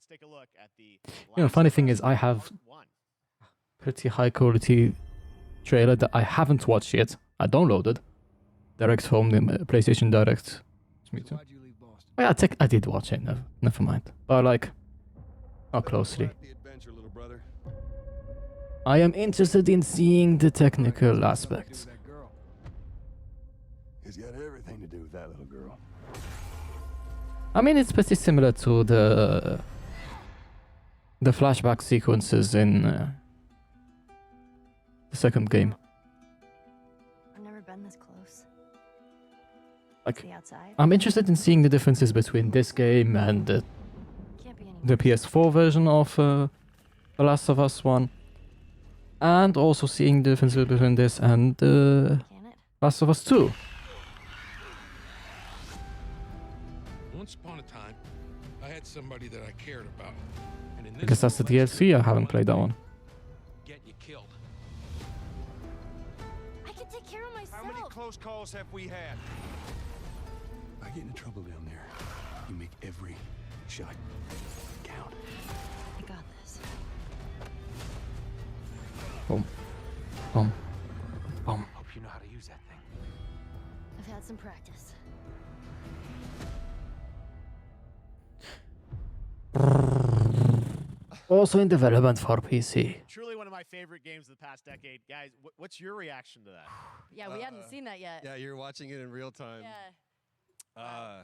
take a look at the You know, funny thing is I have pretty high quality trailer that I haven't watched yet. I downloaded direct from the PlayStation Direct. Me too. Oh, yeah, I did watch it. Never mind. But like, not closely. I am interested in seeing the technical aspects. He's got everything to do with that little girl. I mean, it's pretty similar to the flashback sequences in the second game. I've never been this close. Like, The outside. I'm interested in seeing the differences between this game and the PS4 version of The Last of Us 1. And also seeing the differences between this and The Last of Us 2. Once upon a time, I had somebody that I cared about. And in this Because that's the DLC, I haven't played that one. get you killed. I can take care of myself. How many close calls have we had? I get into trouble down there. You make every shot count. I got this. Boom. Boom. Boom. Hope you know how to use that thing. I've had some practice. Also in development for PC. Truly one of my favorite games of the past decade. Guys, what's your reaction to that? Yeah, we hadn't seen that yet. Yeah, you're watching it in real time. Yeah.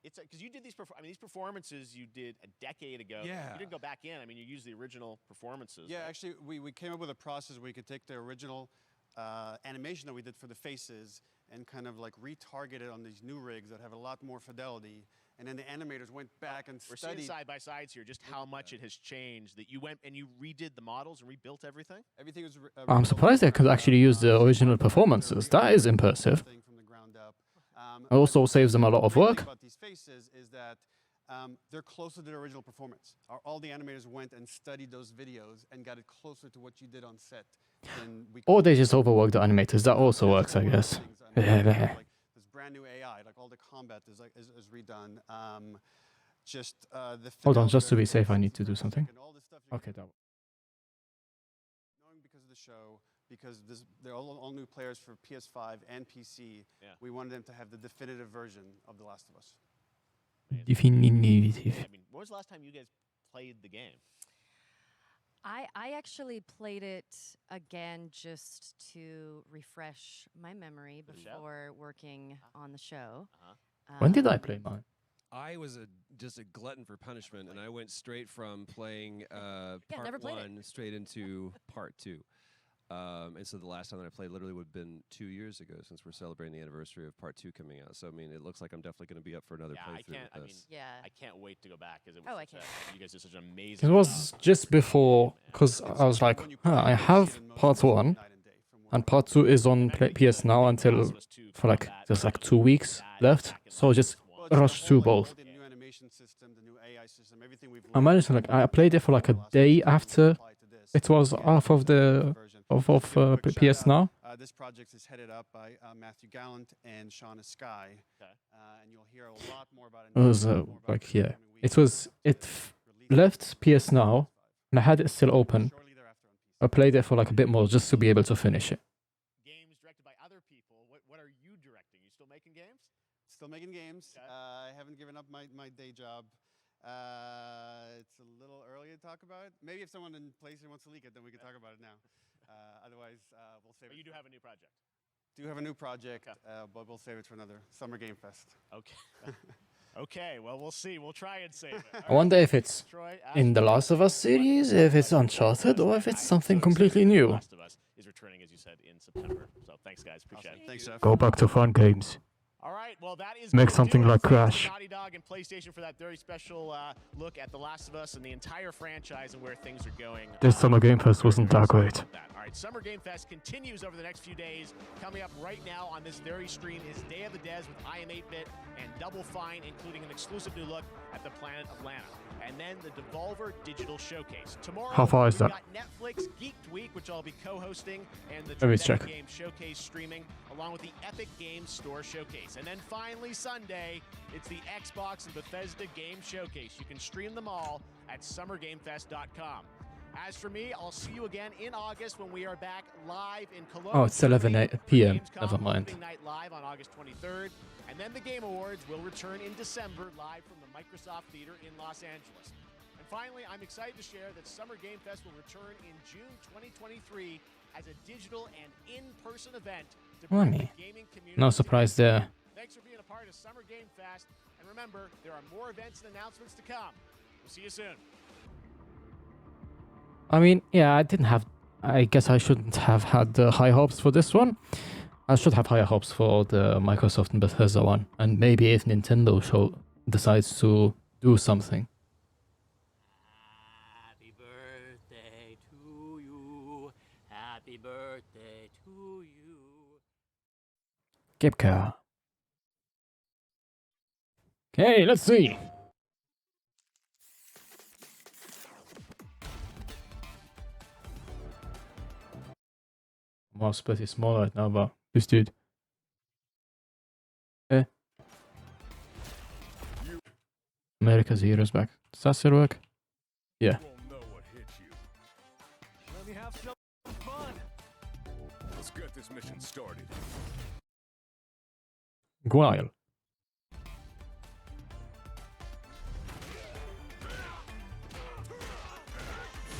it's because you did these. I mean, these performances you did a decade ago. Yeah. You didn't go back in. I mean, you used the original performances. Yeah, right? actually, we came up with a process where we could take the original animation that we did for the faces and kind of like retarget it on these new rigs that have a lot more fidelity. And then the animators went back and We're studied. seeing side by sides here, just how much it has changed. That you went and you redid the models and rebuilt everything. Everything was. I'm surprised they could actually use the original performances. That is impressive. It also saves them a lot of The work. thing about these faces is that they're closer to the original performance. All the animators went and studied those videos and got it closer to what you did on set. than we Or they just overwork the animators. That also works, I guess. like this brand new AI, like all the combat is redone. Hold on, just to be safe, I need to do something. Okay, that. Knowing because of the show, because they're all new players for PS5 and PC, we wanted them to have the definitive version of The Last of Us. Definitive. I mean, when was the last time you guys played the game? I actually played it again just to refresh my memory before working on the show. When did I play mine? I was just a glutton for punishment, and I went straight from playing part 1 straight into part 2. And so the last time that I played literally would have been 2 years ago, since we're celebrating the anniversary of part 2 coming out. So I mean, it looks like I'm definitely going to be up for another playthrough with this. I can't wait to go back because it was you guys did such an It amazing. was just before, because I was like, I have part 1, and part 2 is on PS Now until for like there's like 2 weeks left, so just rush through both. I managed to I played it for like a day after it was off of the PS Now. This project is headed up by Matthew Gallant and Shauna Sky, and you'll hear a lot more about it. It was it left PS Now, and I had it still open. I played it for like a bit more just to be able to finish it. Games directed by other people. What are you directing? You still making games? Still making games. I haven't given up my day job. It's a little early to talk about it. Maybe if someone in PlayStation wants to leak it, then we can talk about it now. Otherwise, we'll save it. But you do have a new project. Do have a new project, but we'll save it for another Summer Game Fest. Okay. Okay, well, we'll see. We'll try and save it. I wonder if it's in the Last of Us series, if it's Uncharted, or if it's something completely new. Last of Us is returning, as you said, in September. So thanks, guys. Appreciate it. Thanks, Jeff. Go back to fun games. All right, well, that is Make gonna something do it. like Thanks to Crash. Naughty Dog and PlayStation for that very special look at The Last of Us and the entire franchise and where things are going. This Summer Game Fest wasn't that great. All right, Summer Game Fest continues over the next few days. Coming up right now on this very stream is Day of the Des with I Am 8-Bit and Double Fine, including an exclusive new look at the planet Atlanta. And then the Devolver Digital Showcase. Tomorrow, How far is we've that? got Netflix Geeked Week, which I'll be co-hosting, and the Let me Tribeca check. Game Showcase streaming, along with the Epic Games Store Showcase. And then finally, Sunday, it's the Xbox and Bethesda Game Showcase. You can stream them all at summergamefest.com. As for me, I'll see you again in August when we are back live in Cologne. Oh, it's 11 p.m. Never mind. Opening night live on August 23rd. And then the Game Awards will return in December live from the Microsoft Theater in Los Angeles. And finally, I'm excited to share that Summer Game Fest will return in June 2023 as a digital and in-person event to bring the gaming community. No surprise there. Thanks for being a part of Summer Game Fest. And remember, there are more events and announcements to come. We'll see you soon. I mean, yeah, I guess I shouldn't have had the high hopes for this one. I should have higher hopes for the Microsoft and Bethesda one. And maybe if Nintendo decides to do something. Happy birthday to you. Happy birthday to you. Gipka. Okay, let's see. Mouse pretty small right now, but this dude. America's Heroes back. Does that still work? Yeah. Let me have some fun. Let's get this mission started. Guile.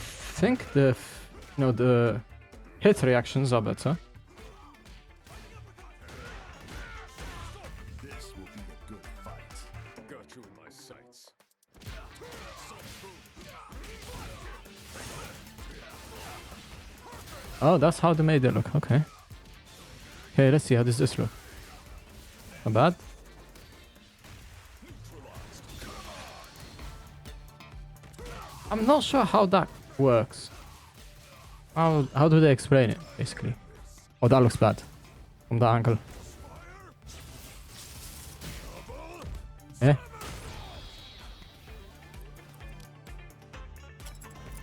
I think the hit reactions are better. This will be a good fight. Go. Oh, that's how they made it look. Okay. Okay, let's see how does this look. Not bad. I'm not sure how that works. How do they explain it, basically? Oh, that looks bad. From that angle. Yeah.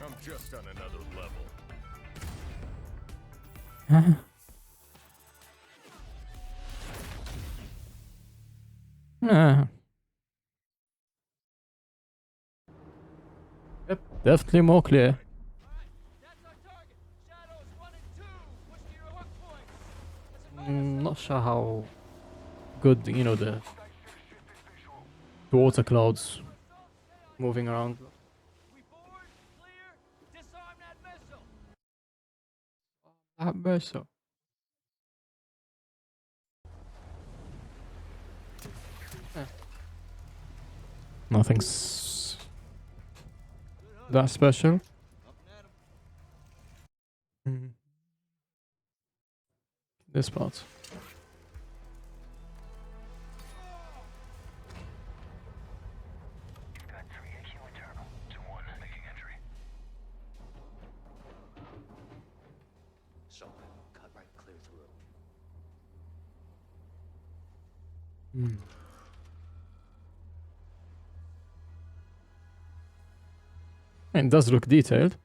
I'm just on another level. Yep, definitely more clear. Not sure how good, you know, the water clouds moving around. That missile. Nothing's that special. This part. Cut right clear through. It does look detailed.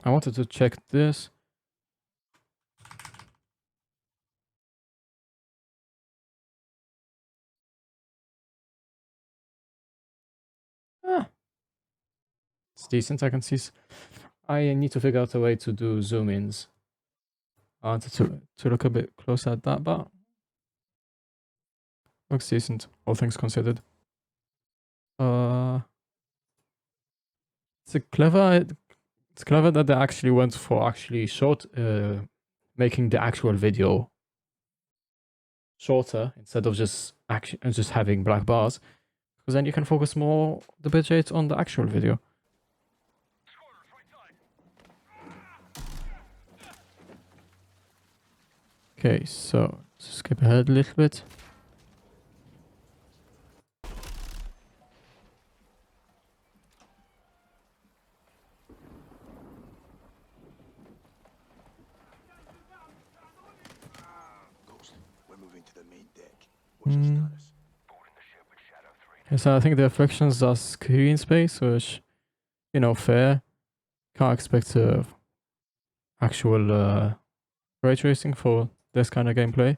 I wanted to check this. It's decent. I can see. I need to figure out a way to do zoom ins. I wanted to look a bit closer at that, but looks decent, all things considered. It's clever that they actually went for making the actual video shorter instead of just having black bars, because then you can focus more the bitrate on the actual video. Okay, so skip ahead a little bit. We're moving to the main deck. What's your status? Okay, so I think the reflections are screen space, which, you know, fair. Can't expect actual ray tracing for this kind of gameplay.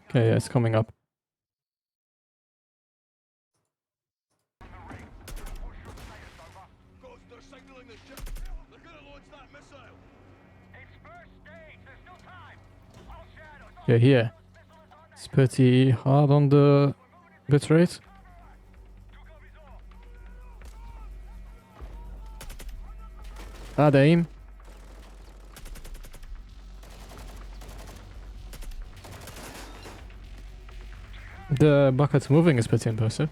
Okay, yeah, it's coming up. Okay, here. It's pretty hard on the bitrate. Bad aim. The bucket's moving is pretty impressive.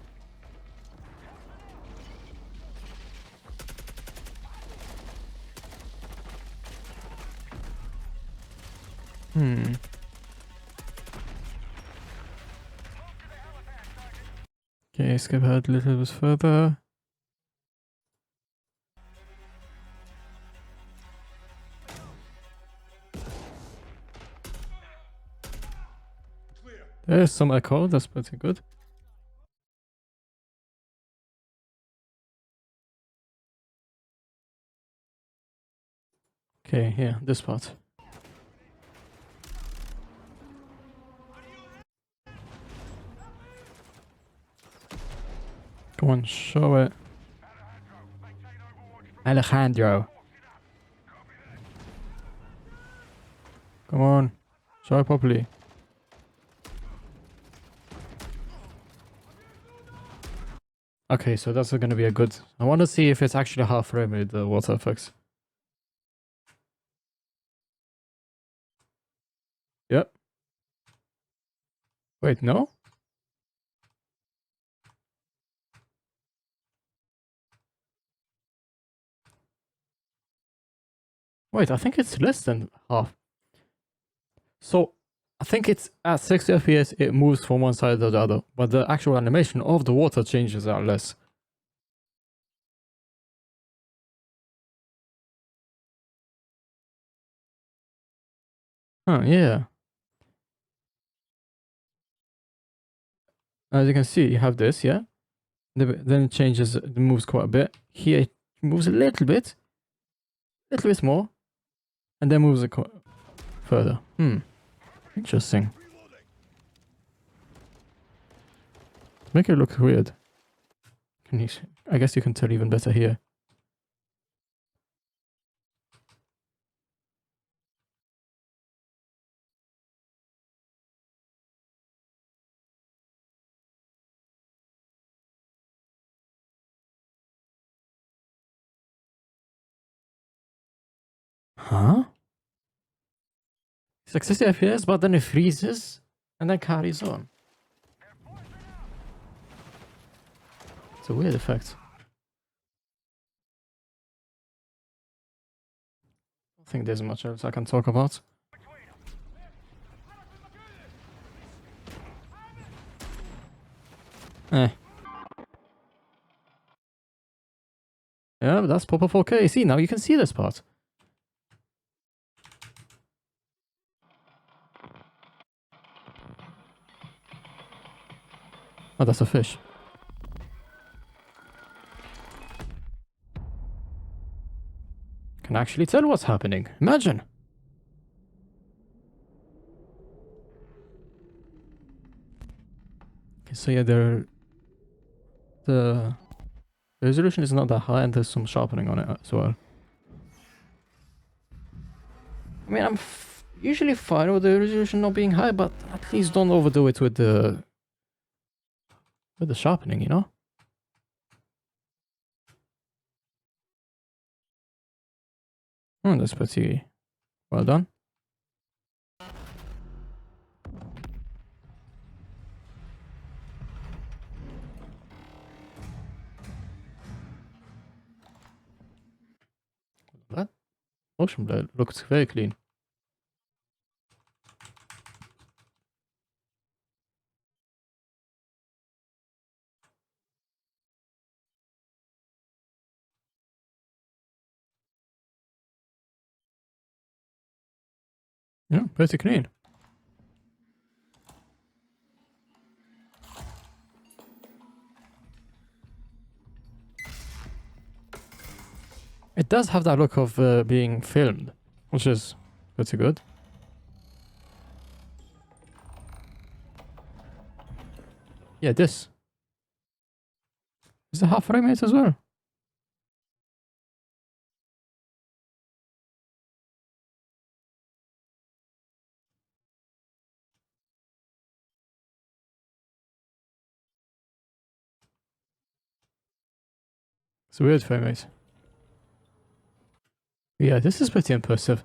Okay, skip ahead a little bit further. There's some echo, that's pretty good. Okay, here, this part. Come on, show it. Alejandro. Come on, show it properly. Okay, so that's going to be a good... I want to see if it's actually half frame with the water effects. Wait, no? Wait, I think it's less than half. So, I think it's at 60 FPS, it moves from one side to the other, but the actual animation of the water changes are less. Huh, yeah. As you can see, you have this, yeah? Then it changes, it moves quite a bit. Here, it moves a little bit more, and then moves further. Interesting. Make it look weird. I guess you can tell even better here. Huh? It's like 60 FPS, but then it freezes and then carries on. It's a weird effect. I don't think there's much else I can talk about. Yeah, but that's proper 4K. See, now you can see this part. Oh, that's a fish. Can actually tell what's happening. Imagine. Okay, so yeah, the resolution is not that high, and there's some sharpening on it as well. I mean, I'm usually fine with the resolution not being high, but at least don't overdo it with the sharpening, you know? That's pretty well done. That motion blur looks very clean. Yeah, pretty clean. It does have that look of being filmed, which is pretty good. Yeah, this. Is it half frame rate as well? It's a weird frame rate. Yeah, this is pretty impressive.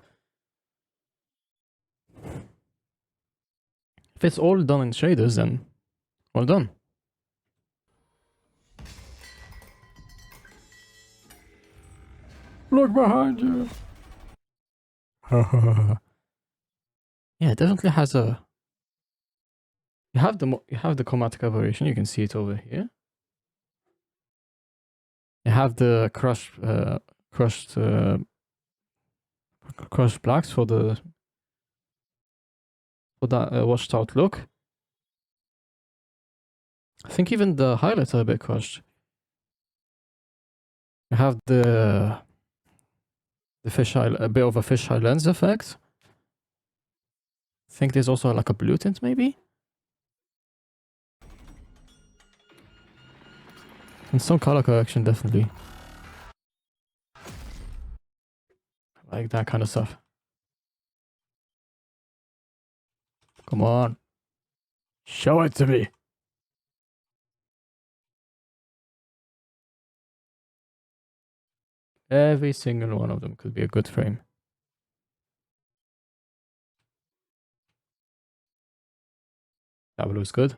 If it's all done in shaders, then well done. Look behind you. Yeah, it definitely has a. You have the chromatic aberration. You can see it over here. You have the crushed blacks for that washed out look. I think even the highlights are a bit crushed. You have the fisheye, a bit of a fisheye lens effect. I think there's also like a blue tint maybe. And some color correction, definitely. I like that kind of stuff. Come on. Show it to me. Every single one of them could be a good frame. That looks good.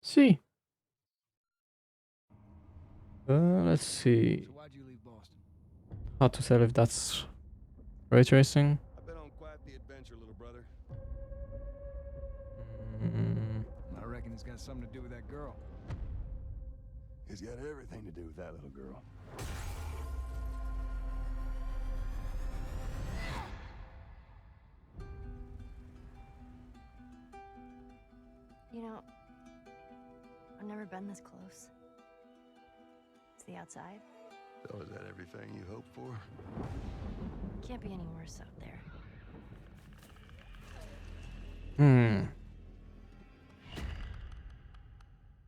See. Let's see. So why'd you leave Boston? Hard to tell if that's ray tracing. I've been on quite the adventure, little brother. Mm. I reckon it's got something to do with that girl. It's got everything to do with that little girl. You know, I've never been this close. It's the outside. So is that everything you hoped for? Can't be any worse out there. Hmm.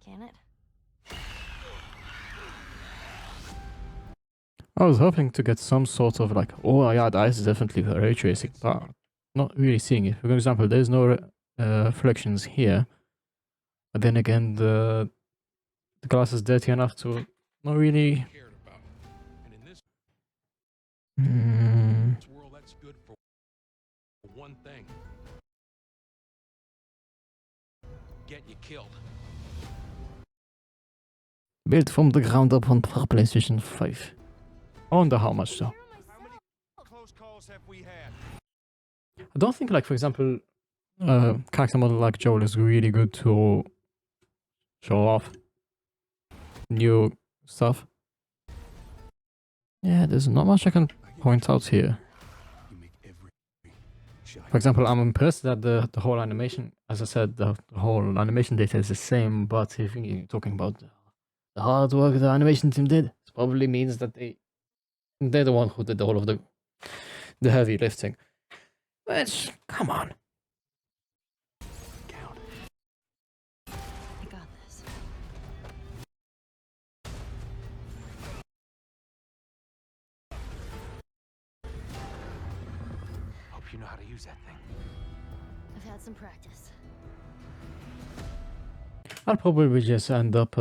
Can it? I was hoping to get some sort of like, oh yeah, that is definitely ray tracing, but not really seeing it. For example, there's no reflections here. But then again, the glass is dirty enough to not really. World, that's good for one thing. Get you killed. Built from the ground up on PlayStation 5. I wonder how much though. Close calls have we had? I don't think, like, for example, character model like Joel is really good to show off new stuff. Yeah, there's not much I can point out here. For example, I'm impressed that the whole animation, as I said, the whole animation data is the same, but if you're talking about the hard work the animation team did, it probably means that they're the one who did all of the heavy lifting. Which, come on. I got this. Hope you know how to use that thing. I've had some practice. I'll probably just end up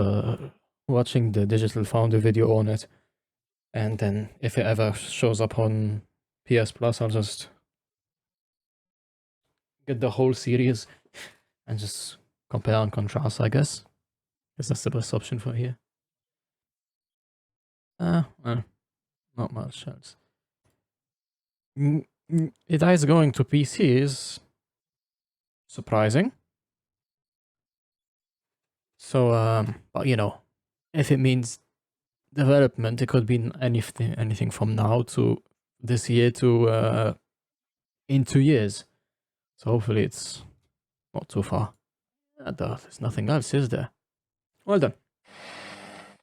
watching the Digital Foundry video on it, and then if it ever shows up on PS Plus, I'll just get the whole series and just compare and contrast, I guess. Because that's the best option for here. Well, not much else. It is going to PC is surprising. So, but you know, if it means development, it could be anything from now to this year to in 2 years. So hopefully it's not too far. There's nothing else, is there? Well done.